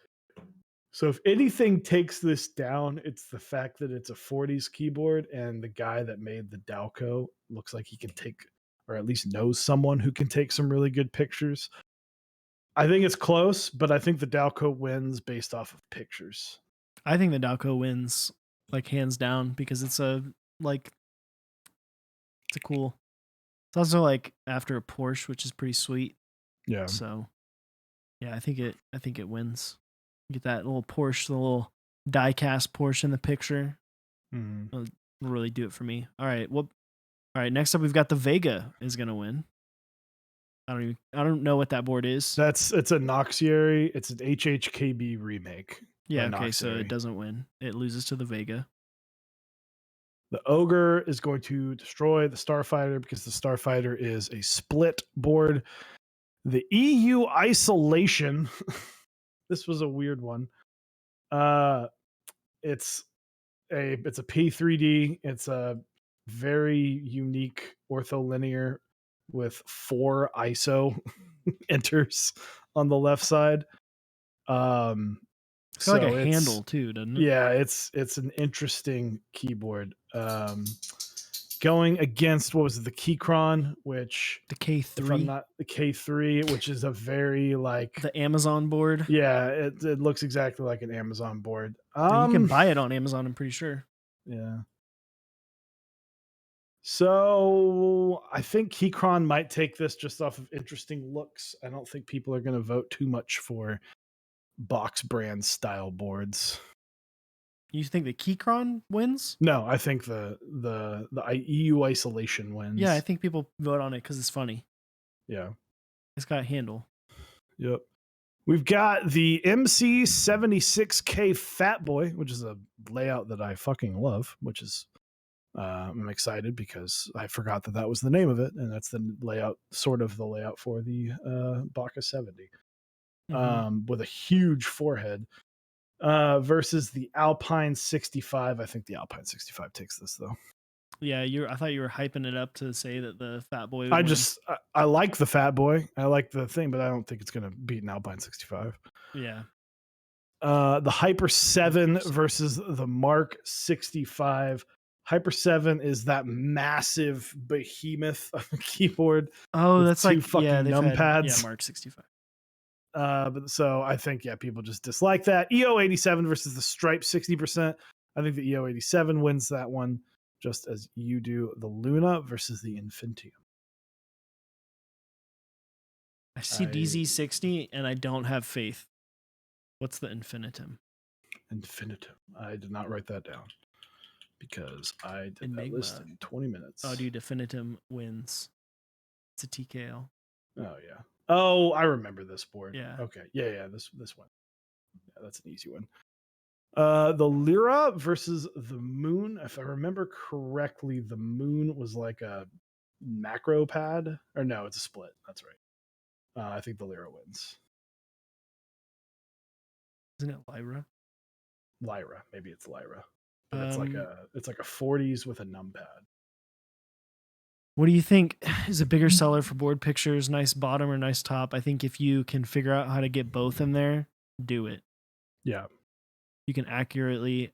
So if anything takes this down, it's the fact that it's a 40s keyboard and the guy that made the Dalco looks like he can take, or at least knows someone who can take some really good pictures. I think it's close, but I think the Dalco wins based off of pictures. I think the Dalco wins like hands down because it's a cool. It's also like after a Porsche, which is pretty sweet. Yeah. So yeah, I think it wins. Get that little Porsche, the little die-cast Porsche in the picture. Mm-hmm. It'll really do it for me. All right. Well, all right. Next up, we've got the Vega is gonna win. I don't know what that board is. It's a Noxiary. It's an HHKB remake. Yeah. Okay. So it doesn't win. It loses to the Vega. The Ogre is going to destroy the Starfighter because the Starfighter is a split board. The EU Isolation. This was a weird one. It's a P3D. It's a very unique ortholinear with 4 ISO enters on the left side. It's got like a handle too, doesn't it? Yeah, it's an interesting keyboard. Going against what was it, the Keychron, which the K3, if I'm not the K3, which is a very like the Amazon board. Yeah, it looks exactly like an Amazon board. You can buy it on Amazon, I'm pretty sure. Yeah. So I think Keychron might take this just off of interesting looks. I don't think people are going to vote too much for box brand style boards. You think the Keychron wins? No, I think the EU Isolation wins. Yeah, I think people vote on it because it's funny. Yeah. It's got a handle. Yep. We've got the MC76K Fat Boy, which is a layout that I fucking love, which is I'm excited because I forgot that was the name of it, and that's the layout, sort of the layout for the Baka 70, with a huge forehead. Versus the Alpine 65. I think the Alpine 65 takes this though. Yeah, I thought you were hyping it up to say that the Fat Boy. I like the Fat Boy. I like the thing, but I don't think it's gonna beat an Alpine 65. Yeah. The Hyper 7 versus the Mark 65. Hyper 7 is that massive behemoth of a keyboard. Oh, that's like fucking numpads. Mark 65. But so I think people just dislike that. EO87 versus the Stripe 60%. I think the EO87 wins that one, just as you do the Luna versus the Infinitium. I see DZ60 and I don't have faith. What's the Infinitum? Infinitum. I did not write that down because I did that list in 20 minutes. Oh, dude, Infinitum wins. It's a TKL. Oh yeah. Oh, I remember this board. Yeah. Okay. Yeah. This one. Yeah, that's an easy one. The Lyra versus the Moon. If I remember correctly, the Moon was like a macro pad, or no, it's a split. That's right. I think the Lyra wins. Isn't it Lyra? Lyra, maybe it's Lyra, but it's like a 40s with a numpad. What do you think is a bigger seller for board pictures? Nice bottom or nice top? I think if you can figure out how to get both in there, do it. Yeah. You can accurately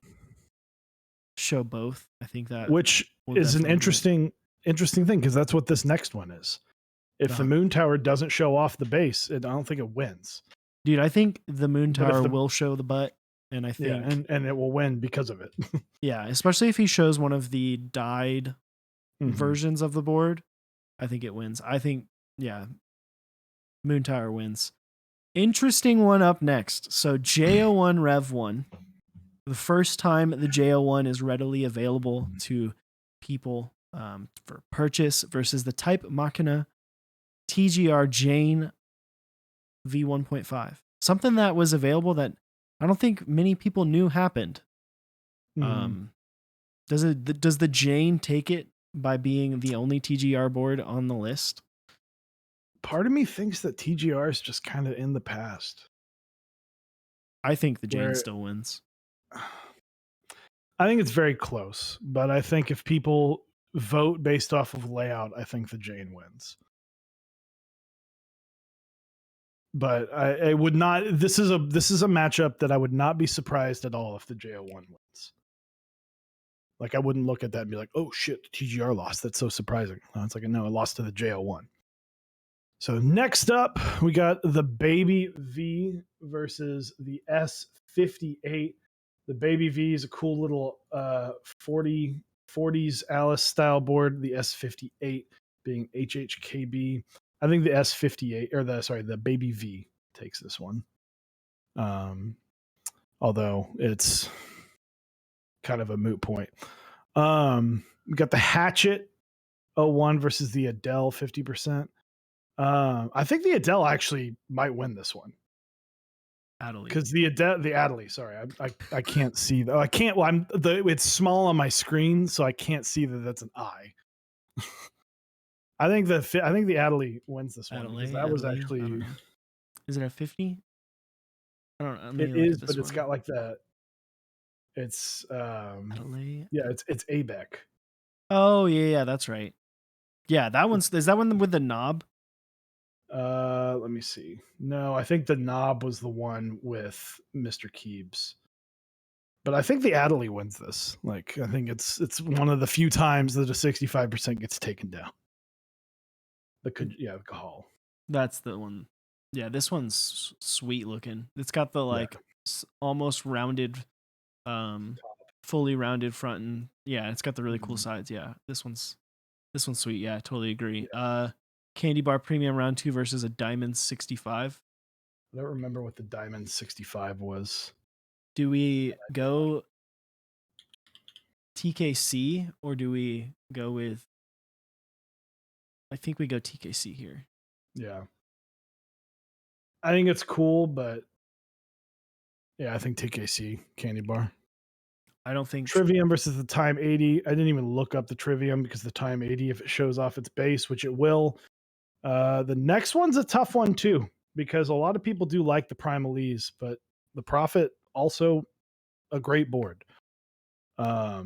show both. I think that, which is an interesting thing, because that's what this next one is. If the Moon Tower doesn't show off the base, I don't think it wins. Dude, I think the Moon Tower will show the butt, and I think and it will win because of it. Yeah, especially if he shows one of the dyed versions of the board, I think it wins. I think Moon Tower wins. Interesting one up next. So J01 Rev 1. The first time the J01 is readily available to people for purchase versus the Type Machina TGR Jane V1.5. Something that was available that I don't think many people knew happened. Does the Jane take it by being the only TGR board on the list? Part of me thinks that TGR is just kind of in the past. I think the Jane still wins. I think it's very close, but I think if people vote based off of layout, I think the Jane wins. But I would not. This is a matchup that I would not be surprised at all if the J01 wins. Like, I wouldn't look at that and be like, "Oh shit, the TGR lost. That's so surprising." No, it's like, no, it lost to the J01. So next up, we got the Baby V versus the S58. The Baby V is a cool little 40s Alice style board. The S58 being HHKB. I think the S58 or the Baby V takes this one. Although it's kind of a moot point. We got the Hatchet 01 versus the Adele 50%. I think the Adele actually might win this one. Because the Adele, sorry, I can't see though. I can't. Well, it's small on my screen, so I can't see that that's an I. I think the Adele wins this one because that was actually. Is it a 50? I don't know. It is, but it's got like that. It's Adelaide? Yeah, it's ABEC. Oh yeah, that's right. Yeah, that one's. Is that one with the knob? Let me see. No, I think the knob was the one with Mr. Keebs. But I think the Adderley wins this. Like, I think it's one of the few times that a 65% gets taken down. The Cahal. That's the one. Yeah, this one's sweet looking. It's got the almost rounded, fully rounded front, and it's got the really cool sides. Yeah, this one's sweet. Yeah, I totally agree. Yeah. Candy Bar Premium Round 2 versus a Diamond 65. I don't remember what the Diamond 65 was. Do we go TKC or do we go with... I think we go TKC here. Yeah. I think it's cool, but yeah, I think TKC, Candy Bar. I don't think... Trivium versus the Time 80. I didn't even look up the Trivium because the Time 80, if it shows off its base, which it will. The next one's a tough one too, because a lot of people do like the Primalese, but the Prophet also a great board. I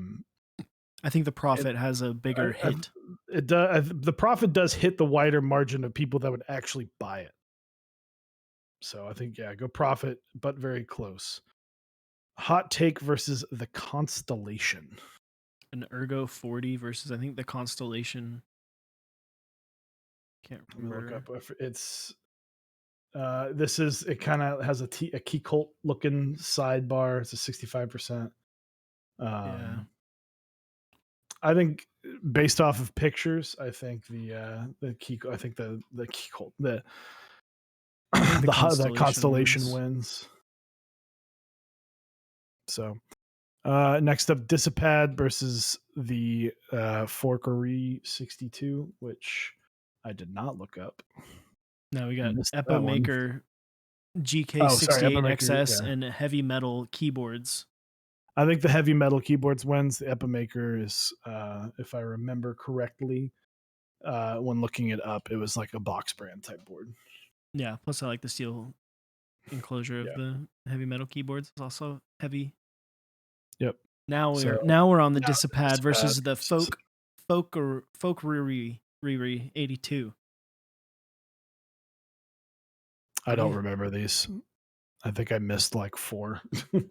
think the Prophet has a bigger hit. It does. The Prophet does hit the wider margin of people that would actually buy it. So I think go Prophet, but very close. Hot Take versus the Constellation. An Ergo 40 versus I think the Constellation. Can't remember. Look up. It's it kind of has a key cult looking sidebar. It's a 65%. Yeah. I think based off of pictures, I think the Kiko, I think the key cult, the Constellation wins. So next up, Dissipad versus the Forkery 62, which I did not look up. No, we got Epa Maker GK68XS and Heavy Metal keyboards. I think the Heavy Metal keyboards wins. The Epa Maker is, if I remember correctly, when looking it up, it was like a box brand type board. Yeah, plus I like the steel enclosure of the Heavy Metal keyboards. It's also heavy. Yep. Now we're on the Dissipad versus the Folkery 82. I don't remember these. I think I missed like 4.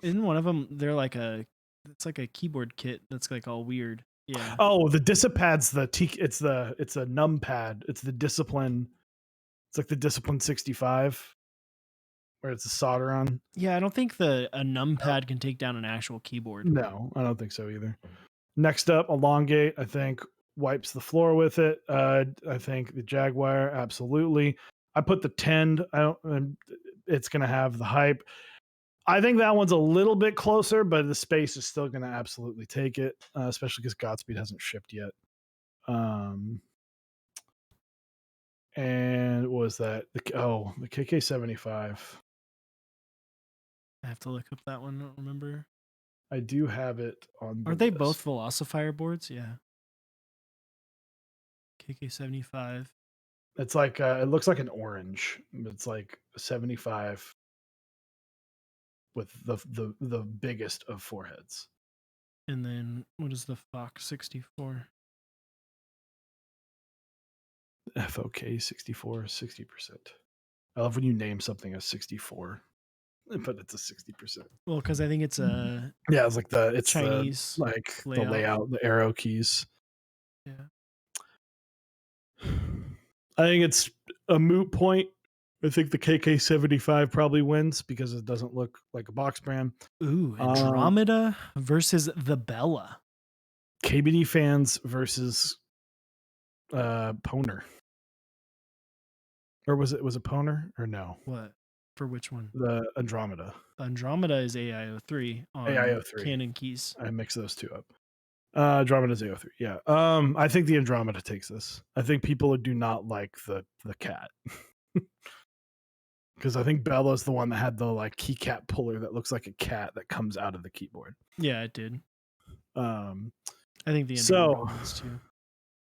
Isn't one of them? They're like it's like a keyboard kit that's like all weird. Yeah. Oh, the Dissipad's it's a num pad. It's the Discipline. It's like the Discipline 65 where it's a solder on. Yeah, I don't think a numpad can take down an actual keyboard. No, I don't think so either. Next up, Elongate, I think wipes the floor with it. I think the Jaguar, absolutely. I put the Tend. It's going to have the hype. I think that one's a little bit closer, but the space is still going to absolutely take it, especially because Godspeed hasn't shipped yet. And what was that? The KK75. I have to look up that one. I don't remember. I do have it on. Aren't they both Velocifier boards? Yeah. KK75. It's like it looks like an orange. It's like 75 with the biggest of foreheads. And then what is the Fox 64? FOK 64, 60%. I love when you name something as 64, but it's a 60%. Well, because I think it's a it's like it's Chinese the layout, the arrow keys. Yeah. I think it's a moot point. I think the KK75 probably wins because it doesn't look like a box brand. Ooh, Andromeda versus the Bella. KBD fans versus Poner. Or was it Poner or no? What? For which one? The Andromeda. Andromeda is AIO3 on AIO3. Canon keys. I mix those two up. Andromeda's AO3. Yeah. I think the Andromeda takes this. I think people do not like the cat. Because I think Bella's the one that had the like keycap puller that looks like a cat that comes out of the keyboard. Yeah, it did. I think the Andromeda ones too.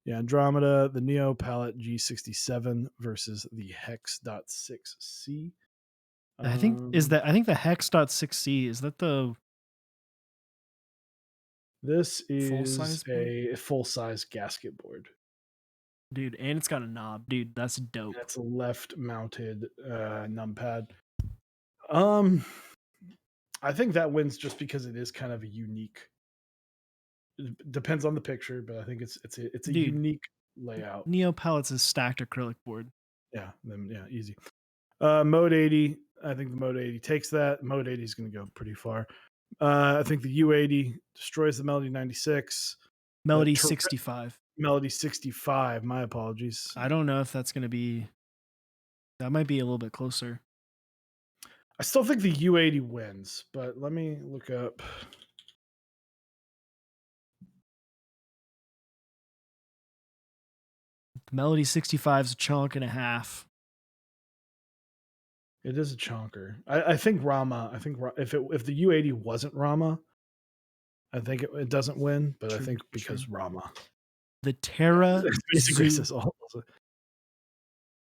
Yeah, Andromeda, the Neo Palette G67 versus the Hex.6c. I think the Hex.6c is that the. This is a full-size gasket board. Dude, and it's got a knob. Dude, that's dope. That's a left-mounted numpad. I think that wins just because it is kind of a unique. It depends on the picture, but I think it's a unique layout. Neo Palette's a stacked acrylic board. Yeah, easy. Mode 80. I think the Mode 80 takes that. Mode 80 is going to go pretty far. I think the U80 destroys the Melody 96. Melody 65. Melody 65. My apologies. I don't know if that's going to be. That might be a little bit closer. I still think the U80 wins, but let me look up. The Melody 65 is a chunk and a half. It is a chonker. I think Rama. I think if the U80 wasn't Rama, I think it doesn't win. But I think because Rama, the Terra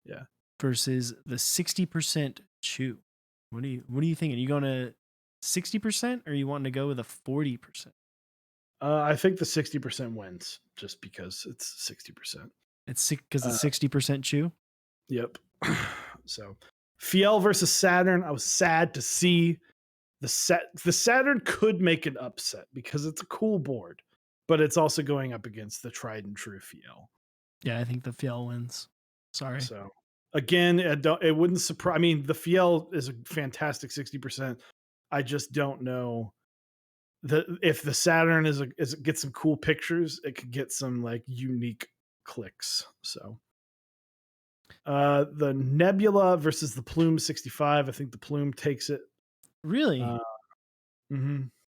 yeah, versus the 60% Chew. What are you thinking? Are you going to 60% or are you wanting to go with a 40%? I think the 60% wins just because it's 60%. It's because it's 60% Chew. Yep. So. Fiel versus Saturn. I was sad to see the Saturn could make an upset because it's a cool board, but it's also going up against the tried and true Fiel. Yeah, I think the Fiel wins. Sorry. So again, it wouldn't surprise. I mean, the Fiel is a fantastic 60%. I just don't know if the Saturn gets some cool pictures, it could get some like unique clicks. So. The Nebula versus the Plume 65. I think the Plume takes it. Really?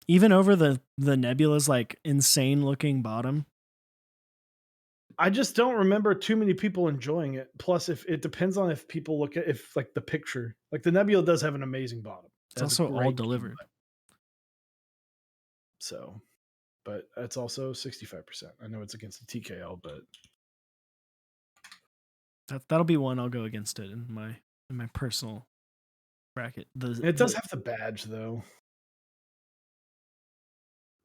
Even over the Nebula's like insane looking bottom. I just don't remember too many people enjoying it. Plus, if it depends on if people look at like the picture, like the Nebula does have an amazing bottom. It's also all delivered. So, but it's also 65%. I know it's against the TKL, but. That'll be one I'll go against it in my personal bracket. It does have the badge though.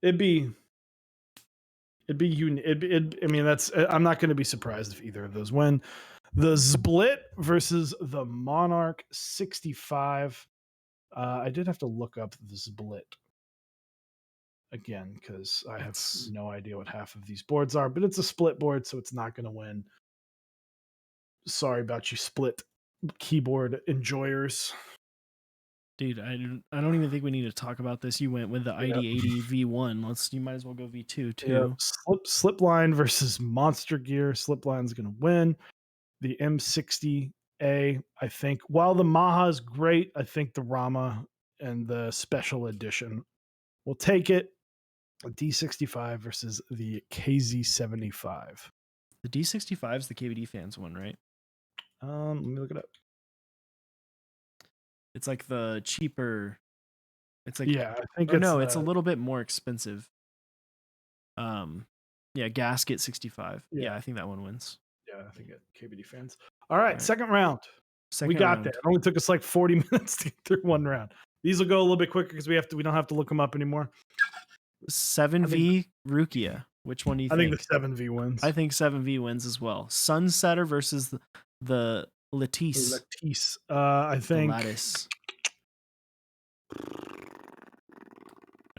It'd be unique. I mean, I'm not going to be surprised if either of those win. The Split versus the Monarch 65. I did have to look up the Split. again, because I have It's no idea what half of these boards are, but it's a split board, so it's not going to win. Sorry about you, split keyboard enjoyers. dude. I don't even think we need to talk about this. You went with the Yep. ID80 V1. You might as well go V2 Yep. too. Slipline versus Monster Gear. Slipline's going to win. The M6c I think, while the Maha is great, I think the Rama and the special edition will take it. A D65 versus the KZ75. The D65 is the KBD fans one, right? Let me look it up. It's like the cheaper. It's like, Yeah, I think or it's no, it's a little bit more expensive. Yeah, Gasket 65. Yeah, I think that one wins. Yeah, I think it KBD fans. All right, second round. Second we got round. there. It only took us like 40 minutes to get through one round. These will go a little bit quicker because we don't have to look them up anymore. 7V Rukia. Which one do you think? I think the 7V wins. I think 7V wins as well. Sunsetter versus the Lattice. Lattice. I think. The Lattice.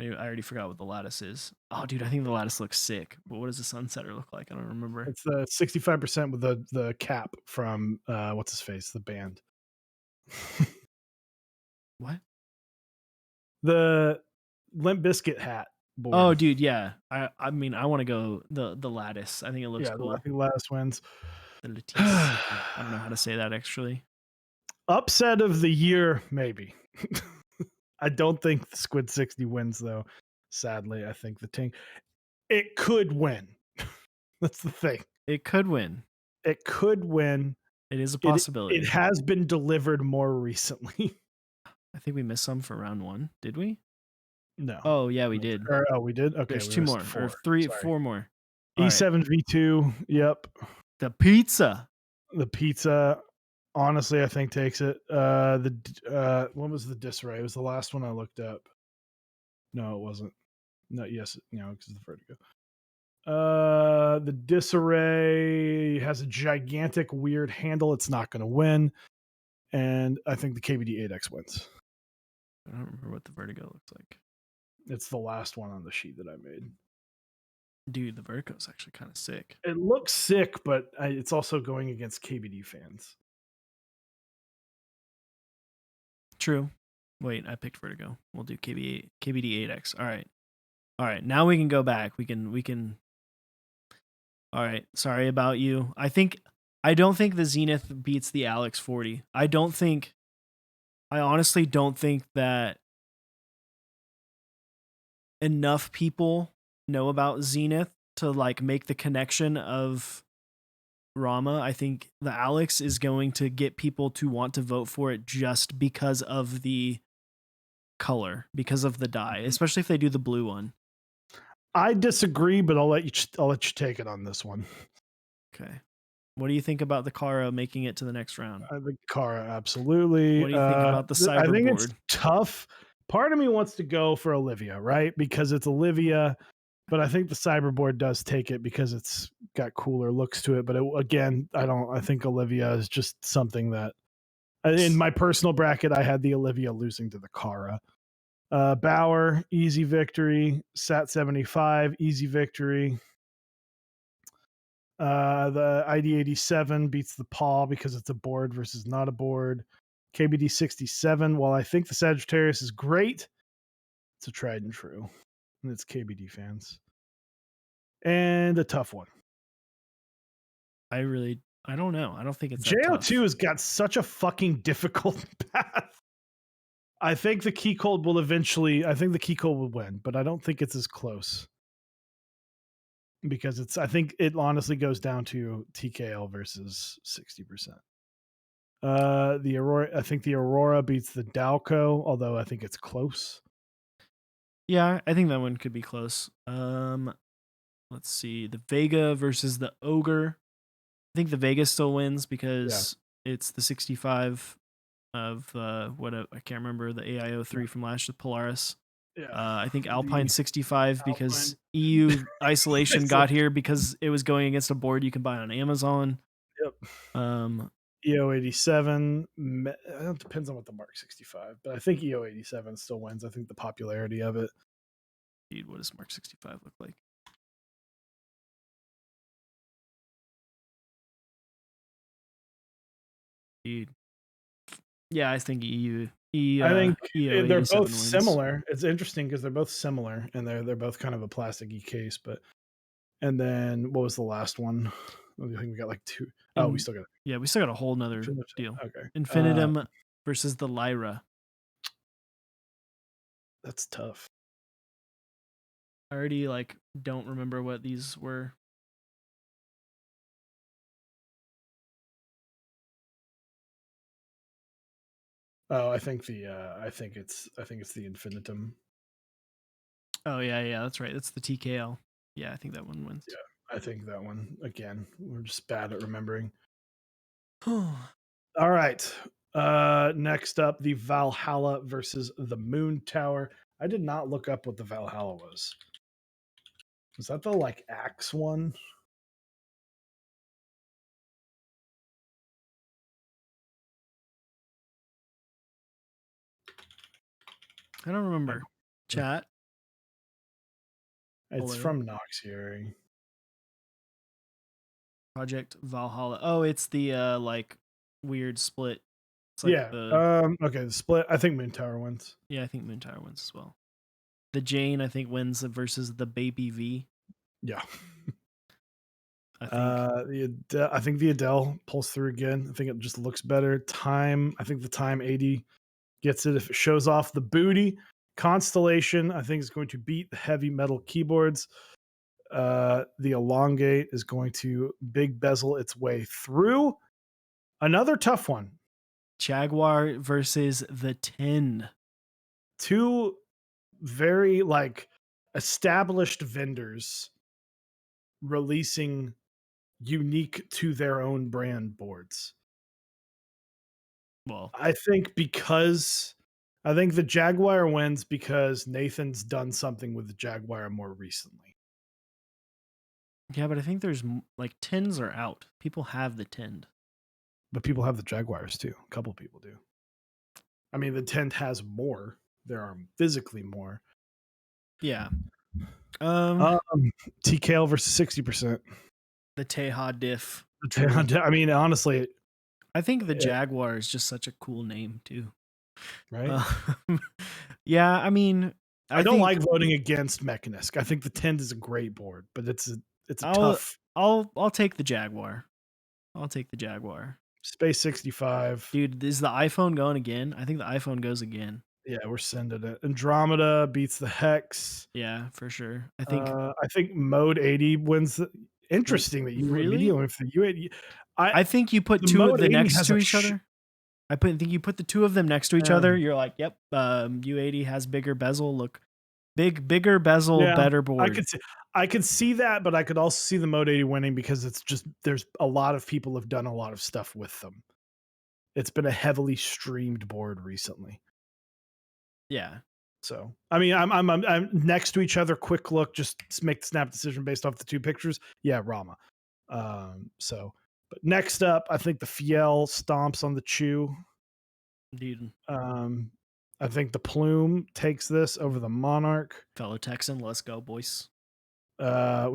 I already forgot what the Lattice is. Oh, dude, I think the Lattice looks sick. But what does the Sunsetter look like? I don't remember. It's the 65% with the cap from what's his face, the band. What? The Limp Bizkit hat. Board. Oh, dude, yeah. I mean, I want to go the Lattice. I think it looks cool. I think Lattice wins. The Lattice. I don't know how to say that actually. Upset of the year, maybe. I don't think the Squid 60 wins though. Sadly, I think the Ting. It could win. That's the thing. It could win. It could win. It is a possibility. It has been delivered more recently. I think we missed some for round 1. Did we? No. Oh yeah, we did. Oh, we did. Okay, there's 2 more, or 4 more. E7 V2. Yep. The pizza. The pizza. Honestly, I think takes it. What was the disarray? It was the last one I looked up. No, it wasn't. No, yes, no, because the Vertigo. The disarray has a gigantic weird handle. It's not going to win, and I think the KBD 8X wins. I don't remember what the Vertigo looks like. It's the last one on the sheet that I made. Dude, the Vertigo's actually kind of sick. It looks sick, but it's also going against KBD fans. True. Wait, I picked Vertigo. We'll do KBD 8X. All right. Now we can go back. We can. All right. Sorry about you. I don't think the Zenith beats the Alex 40. I honestly don't think that enough people know about Zenith to like make the connection of Rama. I think the Alex is going to get people to want to vote for it just because of the color, because of the dye, especially if they do the blue one. I disagree, but I'll let you take it on this one. Okay. What do you think about the Kara making it to the next round? The Kara, absolutely. What do you think about the cyberboard? I think it's tough. Part of me wants to go for Olivia, right? Because it's Olivia, but I think the cyberboard does take it because it's got cooler looks to it. But I think Olivia is just something that, in my personal bracket, I had the Olivia losing to the Kara. Bauer, easy victory. Sat 75, easy victory. The ID87 beats the Paw because it's a board versus not a board. KBD 67, while I think the Sagittarius is great, it's a tried and true. And it's KBD fans. And a tough one. I don't know. I don't think it's JO2 has got such a fucking difficult path. I think the Kiko will win, but I don't think it's as close. Because I think it honestly goes down to TKL versus 60%. The Aurora, I think the Aurora beats the Dalco, although I think it's close. Yeah, I think that one could be close. Let's see. The Vega versus the Ogre. I think the Vega still wins because it's the 65 of I can't remember, the AIO3 from last year, Polaris. Yeah. I think Alpine 65 because EU isolation got here because it was going against a board you can buy on Amazon. Yep. EO87, it depends on what the Mark 65, but I think EO87 still wins. I think the popularity of it. Dude, what does Mark 65 look like? Dude. Yeah, I think I think they're both wins. similar. It's interesting because they're both similar and they're both kind of a plasticky case. But and then what was the last one? I think we got like two. Oh, we still got we still got a whole nother deal. Okay, Infinitum versus the Lyra. That's tough. I already don't remember what these were. Oh, I think it's the Infinitum. Oh yeah, that's right. That's the TKL. Yeah, I think that one wins. Yeah, I think that one again. We're just bad at remembering. All right. Next up, the Valhalla versus the Moon Tower. I did not look up what the Valhalla was. Was that the axe one? I don't remember. Chat. It's from Noxiary. Project Valhalla. Oh, it's the weird split. It's Okay, the split. I think Moon Tower wins. Yeah, I think Moon Tower wins as well. The Jane, I think, wins versus the Baby V. Yeah. I think the Adele pulls through again. I think it just looks better. Time. I think the Time 80 gets it if it shows off the booty. Constellation, I think, is going to beat the heavy metal keyboards. The Elongate is going to big bezel its way through. Another tough one. Jaguar versus the 10. Two very established vendors releasing unique to their own brand boards. Well, I think the Jaguar wins because Nathan's done something with the Jaguar more recently. Yeah, but I think there's 10s are out. People have the 10. But people have the Jaguars too. A couple people do. I mean, the 10 has more. There are physically more. Yeah. TKL versus 60%. The Teja diff. I mean, honestly, I think the Jaguar is just such a cool name too. Right? Yeah, I mean, I don't like voting against Mechanisk. I think the 10 is a great board, but it's a tough. I'll take the Jaguar. I'll take the Jaguar. Space 65. Dude, is the iPhone going again? I think the iPhone goes again. Yeah, we're sending it. Andromeda beats the Hex. Yeah, for sure. I think Mode 80 wins. Interesting that you really went for the U80. I think you put the next to each other. I think you put the two of them next to each other. You're like, yep, U80 has bigger bezel. Look, bigger bezel, better board. I could see that, but I could also see the Mode 80 winning because it's just there's a lot of people have done a lot of stuff with them. It's been a heavily streamed board recently. Yeah. So I mean, I'm next to each other. Quick look, just make the snap decision based off the two pictures. Yeah, Rama. But next up, I think the Fiel stomps on the Chew. Dude. I think the Plume takes this over the Monarch. Fellow Texan, let's go, boys. We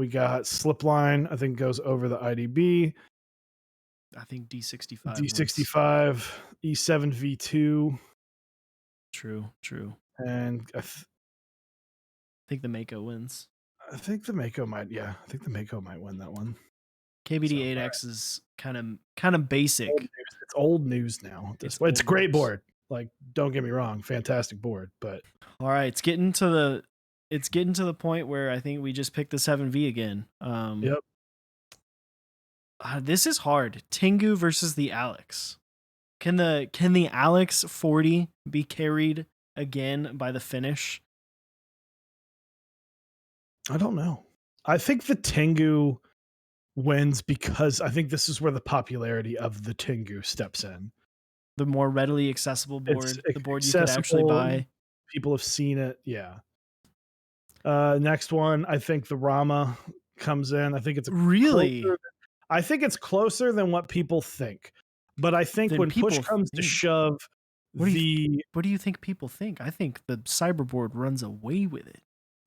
got Slipline, I think goes over the IDB. I think D65. D65, E7 V2. True. And I think the Mako wins. I think the Mako might win that one. KBD 8X is kind of basic. It's old news now. It's a great board. Don't get me wrong, fantastic board. But all right, it's getting to the point where I think we just picked the 7V again. Yep. This is hard. Tingo versus the Alex. Can the Alex 40 be carried again by the finish? I don't know. I think the Tingo wins because I think this is where the popularity of the Tingo steps in. The more readily accessible board, the board you could actually buy. People have seen it. Yeah. Next one, I think the Rama comes in. I think it's I think it's closer than what people think. But I think when push comes to shove, what do you think people think? I think the Cyberboard runs away with it.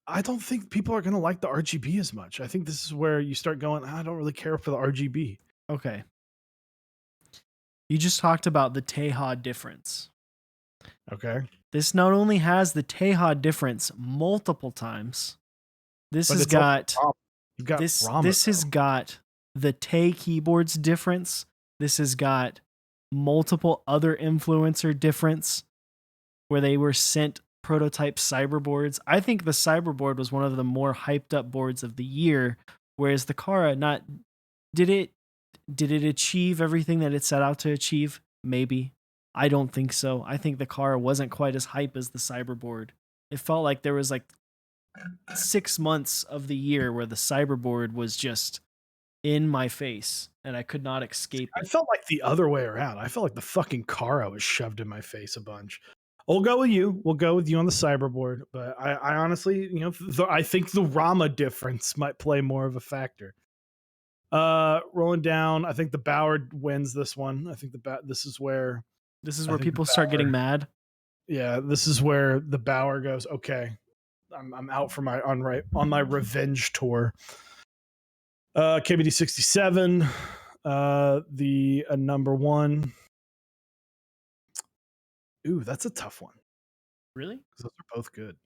I don't think people are gonna like the RGB as much. I think this is where you start going, I don't really care for the RGB. Okay. You just talked about the Teha difference. Okay. This not only has the Teha difference multiple times, this But has it's also got ROM. You've got this ROM this has though. got the Tay keyboards difference. This has got multiple other influencer difference where they were sent prototype cyberboards. I think the cyberboard was one of the more hyped up boards of the year, whereas the Kara not did it achieve everything that it set out to achieve? Maybe. I don't think so. I think the Kara wasn't quite as hype as the cyberboard. It felt like there was like 6 months of the year where the cyberboard was just in my face and I could not escape I it. felt like the other way around. I felt like the fucking Kara was shoved in my face a bunch. We'll go with you. We'll go with you on the cyberboard. But I honestly, I think the Rama difference might play more of a factor. Rolling down, I think the Bauer wins this one. I think this is where People start getting mad. Yeah, this is where the Bauer goes, okay, I'm out for my on my revenge tour. KBD 67, the number one. Ooh, that's a tough one. Really? Those are both good.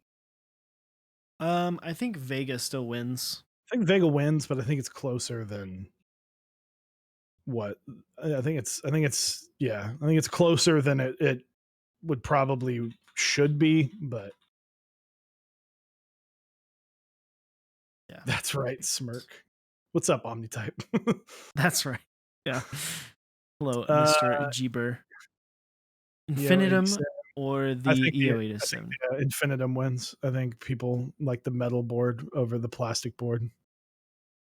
I think Vega still wins. I think Vega wins, but I think it's closer than what I think it's closer than it would probably should be, but Yeah. That's right, Smirk. What's up, Omnitype? That's right. Yeah. Hello, Uh, Mr. Jeeber. Infinitum or the EO87? Infinitum wins. I think people like the metal board over the plastic board.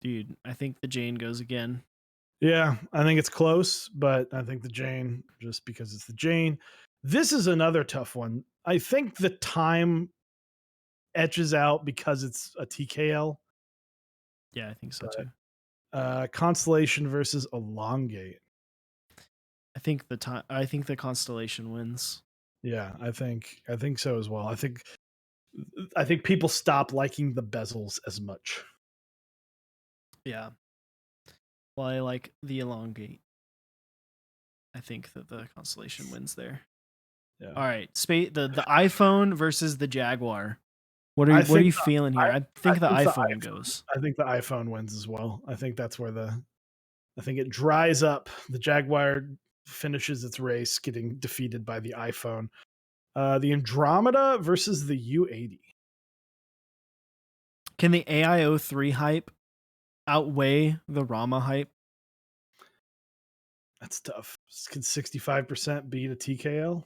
Dude, I think the Jane goes again. Yeah, I think it's close, but I think the Jane, just because it's the Jane. This is another tough one. I think the time etches out because it's a TKL. Yeah, I think so too. Constellation versus Elongate. I think the Constellation wins. Yeah, I think so as well. I think people stop liking the bezels as much. Yeah. Well, I like the Elongate. I think that the Constellation wins there. Yeah. All right, the iPhone versus the Jaguar. What are you feeling here? I think the iPhone goes. I think the iPhone wins as well. I think that's where I think it dries up. The Jaguar finishes its race, getting defeated by the iPhone. The Andromeda versus the U80. Can the AIO3 hype outweigh the Rama hype? That's tough. Can 65% beat a TKL?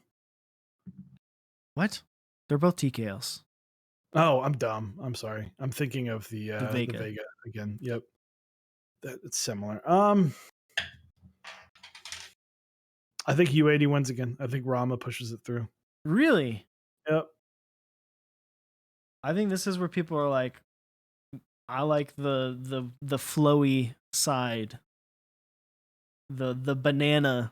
What? They're both TKLs. Oh, I'm dumb. I'm sorry. I'm thinking of the Vega. the Vega again. Yep. It's similar. I think U80 wins again. I think Rama pushes it through. Really? Yep. I think this is where people are like, I like the flowy side, the banana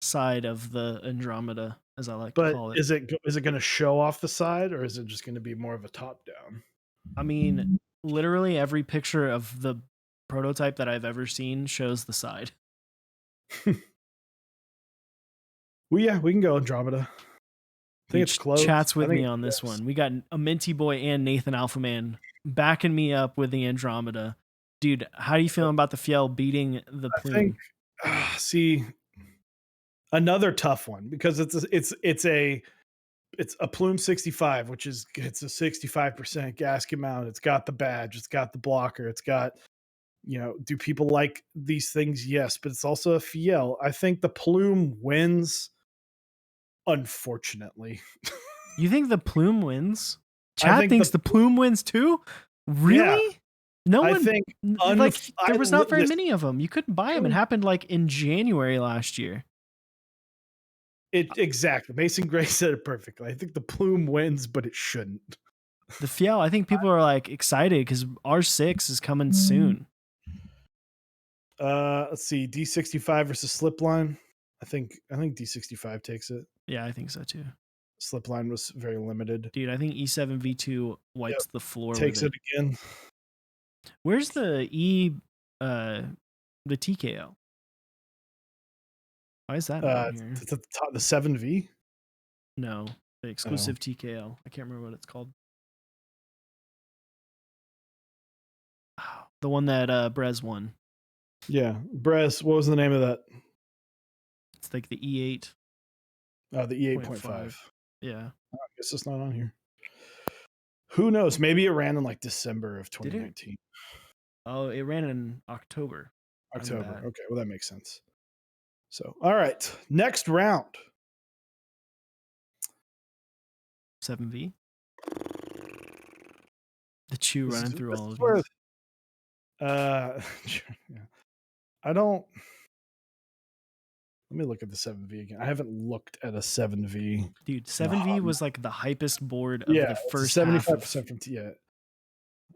side of the Andromeda, as I like to call it. Is it going to show off the side, or is it just going to be more of a top down? I mean, literally every picture of the prototype that I've ever seen shows the side. Well, yeah, we can go Andromeda. I think it's close. Chats with me on this one. We got a Minty Boy and Nathan Alphaman backing me up with the Andromeda. Dude, how do you feel about the Fiel beating the Plume? See, another tough one because it's a Plume 65, which is it's a 65% gasket mount. It's got the badge. It's got the blocker. It's got, do people like these things? Yes, but it's also a Fiel. I think the Plume wins. Unfortunately. You think the Plume wins? Chat thinks the Plume wins too? Really? Yeah. No one. I think there was not very many of them. You couldn't buy them. It happened like in January last year. Exactly. Mason Gray said it perfectly. I think the Plume wins, but it shouldn't. The Fiel, I think people are like excited because R6 is coming soon. Let's see, D65 versus Slipline. I think D65 takes it. Yeah, I think so too. Slipline was very limited. Dude, I think E7 V2 Yep. wipes the floor Takes with it again. Where's the the TKO? Why is that not on here? It's at the top, the 7V. No, the exclusive TKO. I can't remember what it's called. The one that Brez won. Yeah, Brez. What was the name of that? It's like the E8. The E8.5. Yeah. I guess it's not on here. Who knows? Maybe it ran in like December of 2019. Oh, it ran in October. October. Okay, well that makes sense. So, all right, next round. 7V. The chew running through all of where, these. yeah. I don't. Let me look at the 7V again. I haven't looked at a 7V. Dude, 7V was like the hypest board of the first 75% from T.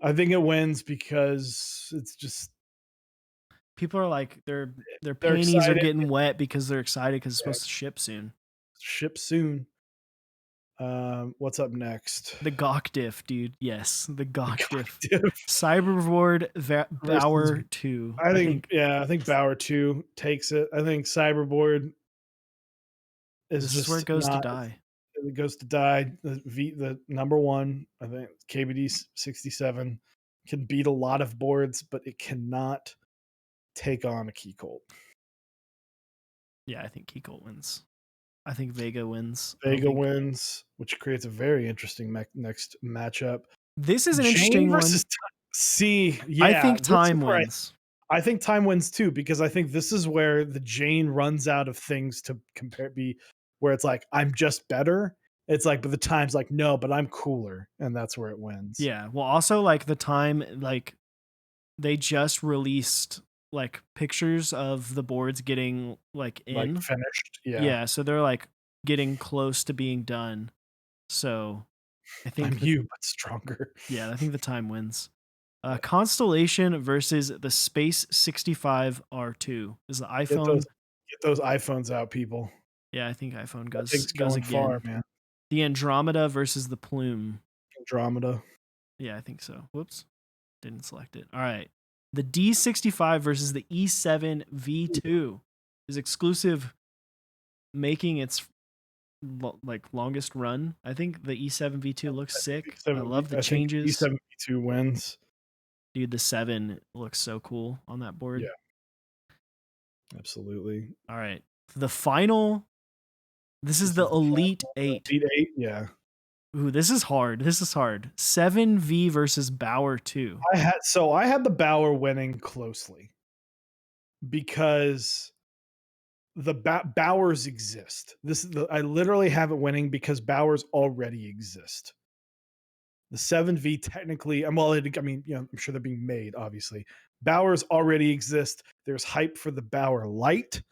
I think it wins because it's just people are like their panties excited. are getting wet because they're excited because it's supposed to ship soon. Ship soon. What's up next? The Gawk diff, dude. Yes, the Gawk diff. Cyberboard Bauer 2. I think Bauer 2 takes it. I think Cyberboard this is where it goes to die. It goes to die. The number one, I think KBD 67 can beat a lot of boards, but it cannot take on a Kiko. Yeah, I think Kiko wins. I think Vega wins. Vega wins, which creates a very interesting next matchup. This is an interesting one. I think Time wins. I think Time wins too, because I think this is where the Jane runs out of things to where it's like, I'm just better. It's like, but the Time's like, no, but I'm cooler. And that's where it wins. Yeah. Well, also like the Time, like they just released like pictures of the boards getting like finished. Yeah. So they're like getting close to being done. So I think but stronger. Yeah, I think the Time wins. Constellation versus the Space 65 R2 is the iPhone. Get those iPhones out, people. Yeah, I think iPhone goes again. Far, man. The Andromeda versus the Plume. Andromeda. Yeah, I think so. Whoops. Didn't select it. All right. The D65 versus the E7 V2 is exclusive, making its like longest run. I think the E7 V2 looks sick. I love the changes. E7 V2 wins. Dude, the 7 looks so cool on that board. Yeah. Absolutely. All right. The final. This is the Elite 8. Elite 8, yeah. Ooh, this is hard. 7V versus Bauer 2. I had the Bauer winning closely because the Bauers exist. I literally have it winning because Bauers already exist. The 7V technically, I'm sure they're being made, obviously. Bauers already exist. There's hype for the Bauer Light.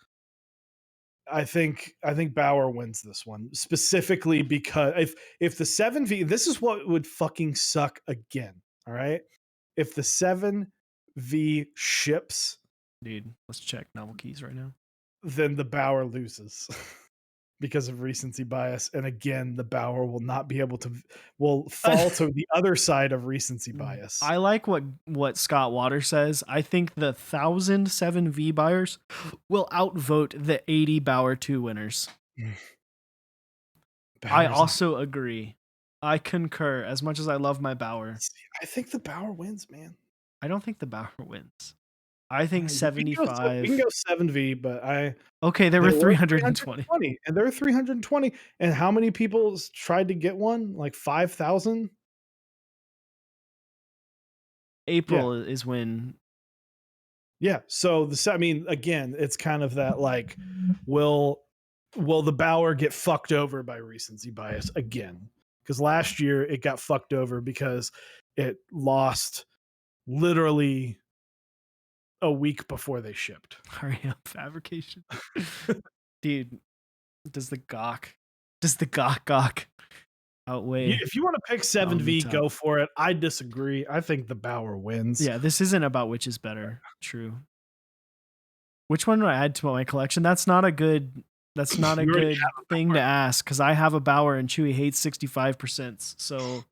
I think Bauer wins this one, specifically because if the 7V, this is what would fucking suck again. All right. If the 7V ships, dude, let's check novel keys right now. Then the Bauer loses because of recency bias. And again, the Bauer will not be able to, will fall to the other side of recency bias. I like what Scott Water says. I think the 1,000 7V buyers will outvote the 80 Bauer 2 winners. I also agree. I concur. As much as I love my Bauer, I think the Bauer wins, man. I don't think the Bauer wins. I think 75. We can go 7V, but there were 320. And there were 320. And how many people tried to get one? Like 5,000? April is when. Yeah. So again, it's kind of that like, will the Bauer get fucked over by recency bias again? Because last year it got fucked over because it lost literally a week before they shipped. Hurry up, fabrication. Dude, does the gawk outweigh? If you want to pick 7V, go for it. I disagree. I think the Bauer wins. Yeah, this isn't about which is better. True. Which one do I add to my collection? That's not a good That's not a You already good have a thing to Bauer. ask because I have a Bauer and Chewy hates 65%. So,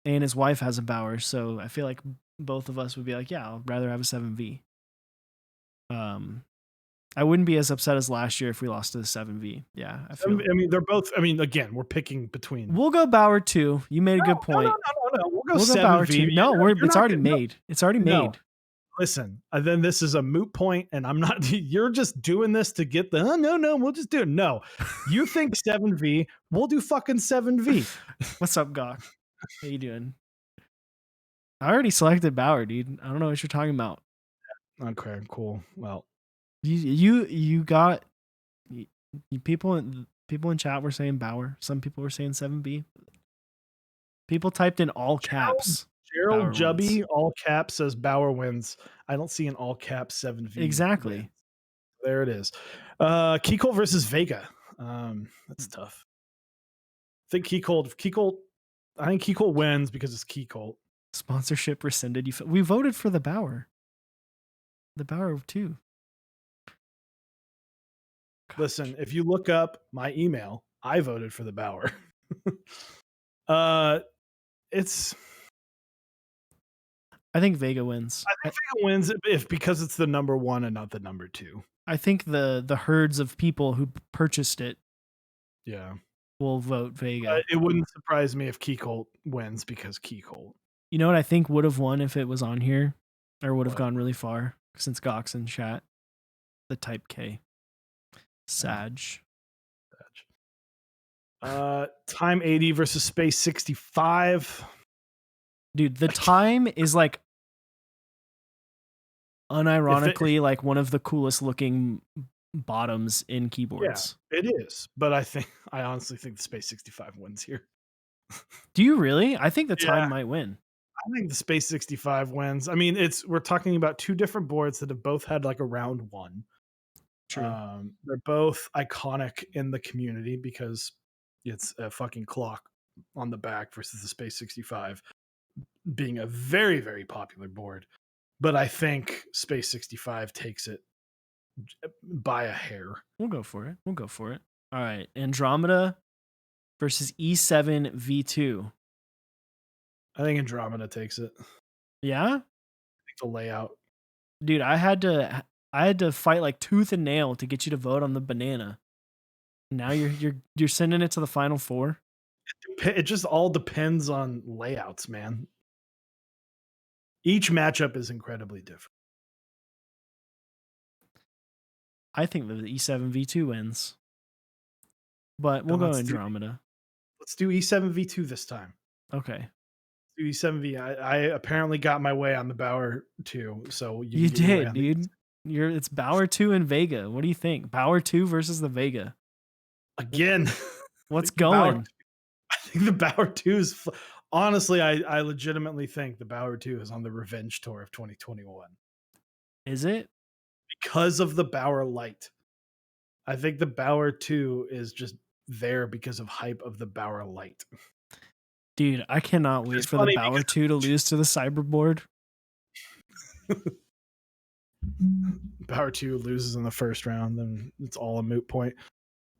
and his wife has a Bauer. So I feel like both of us would be like, yeah, I'd rather have a 7V. I wouldn't be as upset as last year if we lost to the 7V. Yeah, I feel. I mean, they're both. I mean, again, we're picking between. We'll go Bauer 2. You made a good point. No. We'll go We'll go Bauer 2. 7V. No, You're it's not already gonna- made. It's already No. made. Listen, then this is a moot point, and I'm not. You're just doing this to get the. Oh, no. We'll just do it. No, you think 7V? We'll do fucking 7V. What's up, Gawk? How you doing? I already selected Bauer, dude. I don't know what you're talking about. Okay, cool. Well, you got people in chat were saying Bauer. Some people were saying 7B. People typed in all caps. Gerald Bauer Jubby, wins. all caps, says Bauer wins. I don't see an all caps 7V. Exactly. Wins. There it is. Kiko versus Vega. That's tough. I think Kiko wins because it's Kiko. Sponsorship rescinded. We voted for the Bauer. The Bauer too. Listen, if you look up my email, I voted for the Bauer. It's. I think Vega wins. I think Vega wins because it's the number 1 and not the number 2. I think the herds of people who purchased it, yeah, will vote Vega. It wouldn't surprise me if Kiko wins because Kiko. You know what I think would have won if it was on here, or would have gone really far since Gawk's in chat. The Type K. Sag. Time 80 versus Space 65. Dude, the time is like unironically like one of the coolest looking bottoms in keyboards. Yeah, it is. But I honestly think the Space 65 wins here. Do you really? I think the time might win. I think the Space 65 wins. I mean, we're talking about two different boards that have both had like a round 1. True. They're both iconic in the community because it's a fucking clock on the back versus the Space 65 being a very, very popular board. But I think Space 65 takes it by a hair. We'll go for it. All right. Andromeda versus E7 V2. I think Andromeda takes it. Yeah? I think the layout. Dude, I had to fight like tooth and nail to get you to vote on the banana. Now you're sending it to the final 4? It just all depends on layouts, man. Each matchup is incredibly different. I think the E7 V2 wins. But we'll go Andromeda. Let's do E7 V2 this time. Okay. Let's do E7 V. I apparently got my way on the Bauer 2, so you did, dude. It's Bauer 2 and Vega. What do you think? Bauer 2 versus the Vega. Again. What's going? I think the Bauer 2 is honestly, I legitimately think the Bauer 2 is on the revenge tour of 2021. Is it? Because of the Bauer Light. I think the Bauer 2 is just there because of hype of the Bauer Light. Dude, I cannot wait for the Bauer 2 to lose to the Cyberboard. Bauer 2 loses in the first round, then it's all a moot point.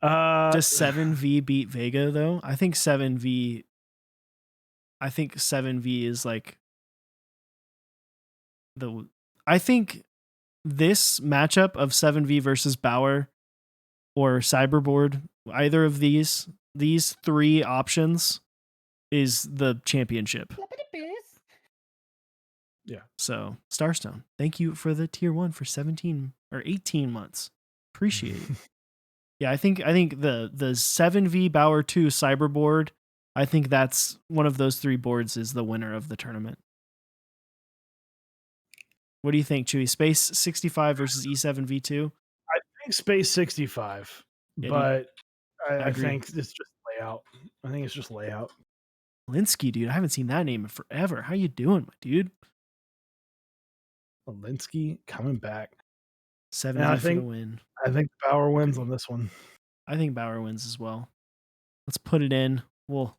Does 7V beat Vega though? I think 7V is like I think this matchup of 7V versus Bauer or Cyberboard, either of these 3 options is the championship. Yeah. So, Starstone, thank you for the tier 1 for 17 or 18 months. Appreciate it. Yeah, I think the 7V Bauer 2 Cyberboard, I think that's one of those 3 boards is the winner of the tournament. What do you think, Chewy? Space 65 versus E7 V2? I think Space 65, but I think it's just layout. I think it's just layout. Linsky, dude, I haven't seen that name in forever. How you doing, my dude? Linsky coming back. 7V for the win. I think Bauer wins on this one. I think Bauer wins as well. Let's put it in. We'll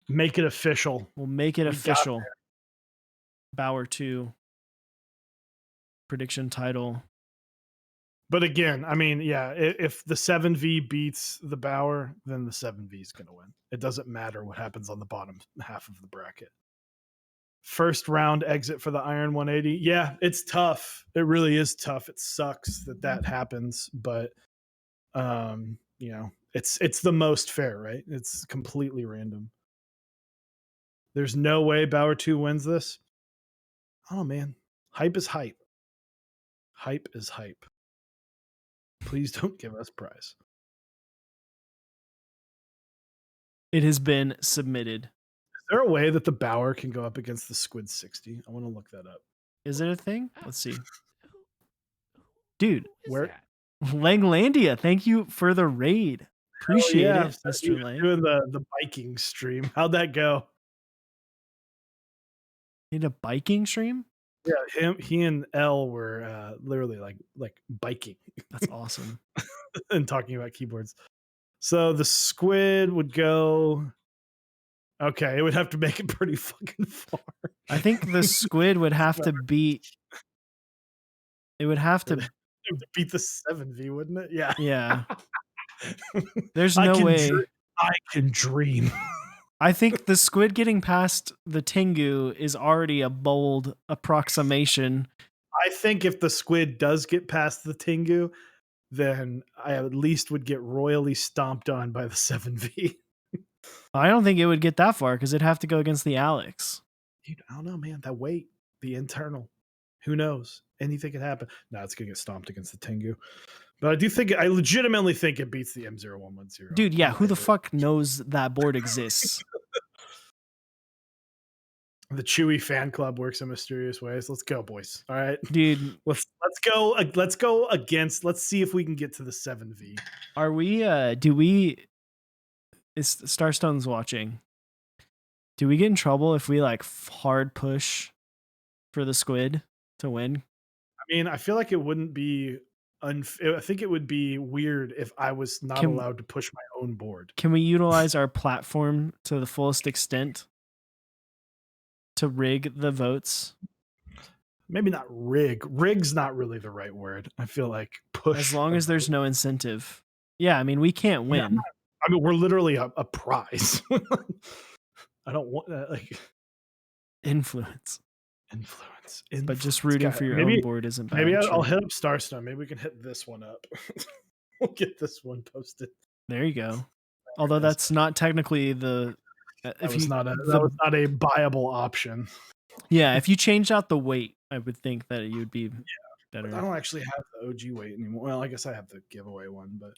make it official. We'll make it official. Bauer 2. Prediction title. But again, I mean, yeah, if the 7V beats the Bauer, then the 7V is going to win. It doesn't matter what happens on the bottom half of the bracket. First round exit for the Iron 180. Yeah, it's tough. It really is tough. It sucks that happens, but you know, it's the most fair, right? It's completely random. There's no way Bauer 2 wins this. Oh man, hype is hype. Hype is hype. Please don't give us prize. It has been submitted. Is there a way that the Bauer can go up against the Squid 60? I want to look that up. Is it a thing? Let's see. Dude, Where? Langlandia, thank you for the raid. Appreciate it, Mr. Lang. Doing the biking stream. How'd that go? In a biking stream? Yeah, he and L were literally like biking. That's awesome. And talking about keyboards. So the Squid would go. Okay, it would have to make it pretty fucking far. I think the Squid would have to beat. It would have to beat the 7V, wouldn't it? Yeah. Yeah. There's no way. I can dream. I think the Squid getting past the Tingo is already a bold approximation. I think if the Squid does get past the Tingo, then I at least would get royally stomped on by the 7V. I don't think it would get that far because it'd have to go against the Alex. Dude, I don't know, man. That weight, the internal. Who knows? Anything could happen. No, it's going to get stomped against the Tingo. But I legitimately think it beats the M0110. Dude, yeah, who the fuck knows that board exists? The Chewy fan club works in mysterious ways. Let's go, boys. All right, dude. Let's go against. Let's see if we can get to the 7V. Are we? Is Starstone's watching? Do we get in trouble if we like hard push for the Squid to win? I mean, I feel like it wouldn't be. I think it would be weird if I was not allowed to push my own board. Can we utilize our platform to the fullest extent to rig the votes? Maybe not rig. Rig's not really the right word. I feel like push. As long as there's no incentive. Yeah, I mean, we can't win. Yeah, I mean, we're literally a prize. I don't want like influence. But just rooting for your own board isn't bad. Maybe I'll hit up Starstone. Maybe we can hit this one up. We'll get this one posted. There you go. Although that's not technically the. That was not a viable option. Yeah, if you change out the weight, I would think that you'd be better. I don't actually have the OG weight anymore. Well, I guess I have the giveaway one, but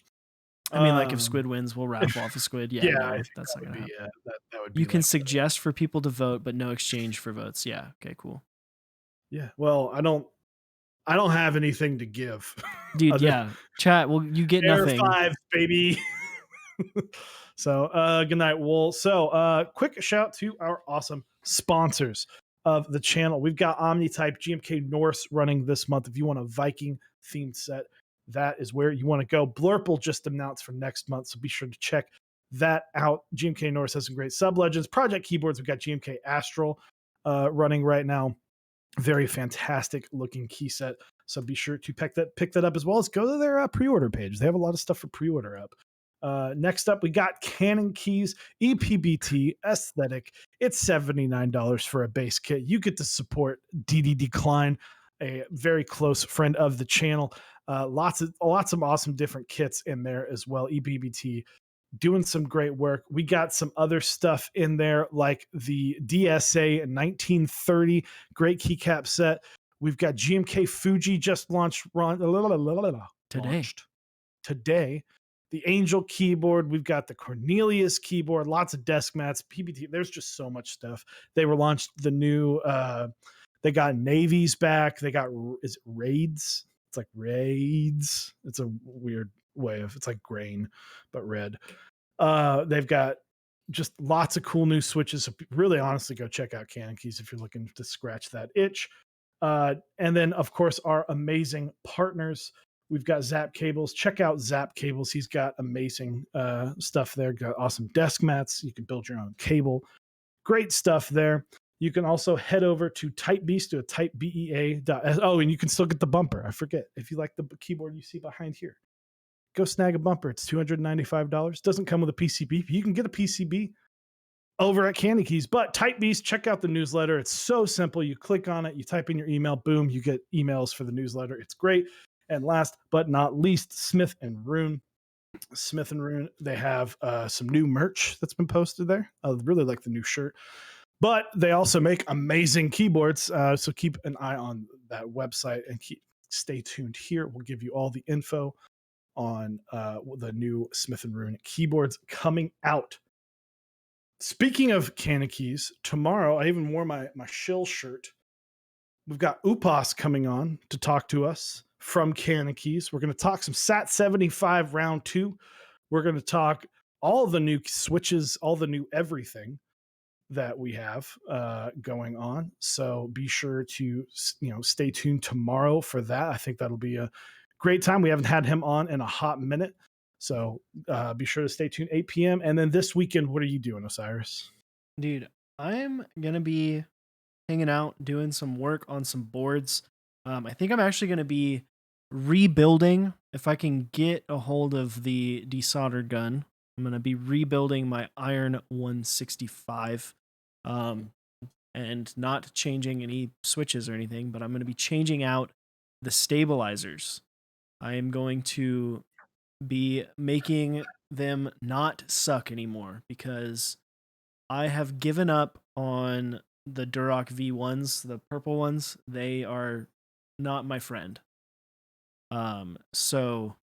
I mean, like if Squid wins, we'll raffle off a Squid. Yeah, no, that's not gonna happen. That would be. You can suggest for people to vote, but no exchange for votes. Yeah. Okay. Cool. Yeah. Well, I don't have anything to give, dude. Yeah. Chat. Well, you get Air nothing. 5, baby. So, good night, Wool. So, quick shout to our awesome sponsors of the channel. We've got Omnitype GMK Norse running this month. If you want a Viking themed set, that is where you want to go. Blurple just announced for next month, so be sure to check that out. GMK Norse has some great sub legends. Project Keyboards, we've got GMK Astral running right now. Very fantastic looking key set. So be sure to pick that up, as well as go to their pre-order page. They have a lot of stuff for pre-order up. Next up, we got Canon Keys EPBT Aesthetic. It's $79 for a base kit. You get to support DD Decline, a very close friend of the channel. Lots of awesome different kits in there as well. EPBT doing some great work. We got some other stuff in there, like the DSA 1930 great keycap set. We've got GMK Fuji just launched today. The Angel keyboard. We've got the Cornelius keyboard. Lots of desk mats. PBT. There's just so much stuff. They were launched the new. They got navies back. They got raids. It's like raids. It's a weird way of. It's like grain, but red. They've got just lots of cool new switches. So really, honestly, go check out Canon Keys if you're looking to scratch that itch. And then, of course, our amazing partners. We've got Zap Cables. Check out Zap Cables. He's got amazing stuff there. Got awesome desk mats. You can build your own cable. Great stuff there. You can also head over to Typebeast, to a typebea. Oh, and you can still get the bumper. I forget. If you like the keyboard you see behind here, go snag a bumper. It's $295. Doesn't come with a PCB. You can get a PCB over at Candy Keys. But Typebeast, check out the newsletter. It's so simple. You click on it, you type in your email, boom, you get emails for the newsletter. It's great. And last but not least, Smith and Rune. Smith and Rune, they have some new merch that's been posted there. I really like the new shirt. But they also make amazing keyboards. So keep an eye on that website and stay tuned here. We'll give you all the info on the new Smith and Rune keyboards coming out. Speaking of Candy Keys, tomorrow I even wore my shill shirt. We've got Upas coming on to talk to us from Candy Keys. We're going to talk some SAT 75 round 2. We're going to talk all the new switches, all the new everything that we have going on. So be sure to stay tuned tomorrow for that. I think that'll be a great time. We haven't had him on in a hot minute. So be sure to stay tuned, 8 p.m. And then this weekend, what are you doing, Osiris? Dude, I'm going to be hanging out, doing some work on some boards. I think I'm actually going to be rebuilding, if I can get a hold of the desoldered gun. I'm going to be rebuilding my Iron 165 and not changing any switches or anything, but I'm going to be changing out the stabilizers. I am going to be making them not suck anymore because I have given up on the Duroc V1s, the purple ones. They are not my friend. So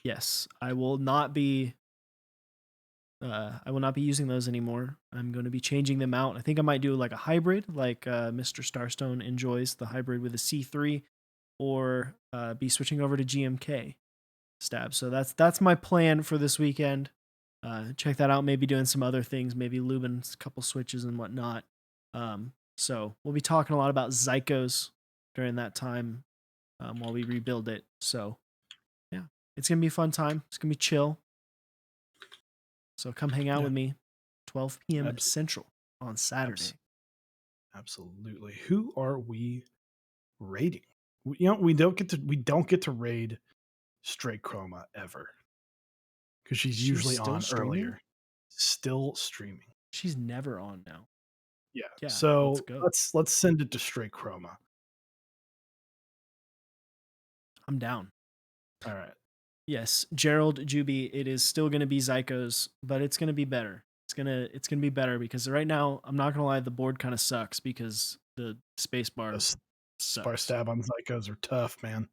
yes, I will not be using those anymore. I'm going to be changing them out. I think I might do like a hybrid, like Mr. Starstone enjoys, the hybrid with a C3, or be switching over to GMK stab. So that's my plan for this weekend. Check that out. Maybe doing some other things, maybe lubing a couple switches and whatnot. So we'll be talking a lot about Zycos during that time while we rebuild it. So yeah, it's going to be a fun time. It's going to be chill. So come hang out with me, 12 p.m. Central on Saturday. Absolutely. Who are we raiding? We don't get to raid Straight Chroma ever because she's usually on streaming? Earlier. Still streaming. She's never on now. Yeah. So let's send it to Straight Chroma. I'm down. All right. Yes, Gerald Juby, it is still going to be Zycos, but it's going to be better. It's going to be better because right now, I'm not going to lie, the board kind of sucks because the space bar bar stab on Zycos are tough, man.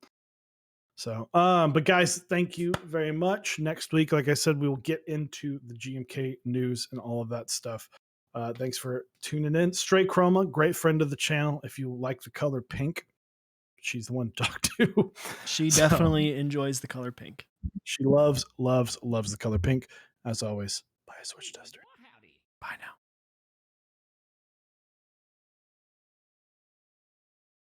So, but guys, thank you very much. Next week, like I said, we will get into the GMK news and all of that stuff. Thanks for tuning in. Straight Chroma, great friend of the channel. If you like the color pink, she's the one to talk to. She definitely enjoys the color pink. She loves the color pink. As always, buy a switch tester. Bye now.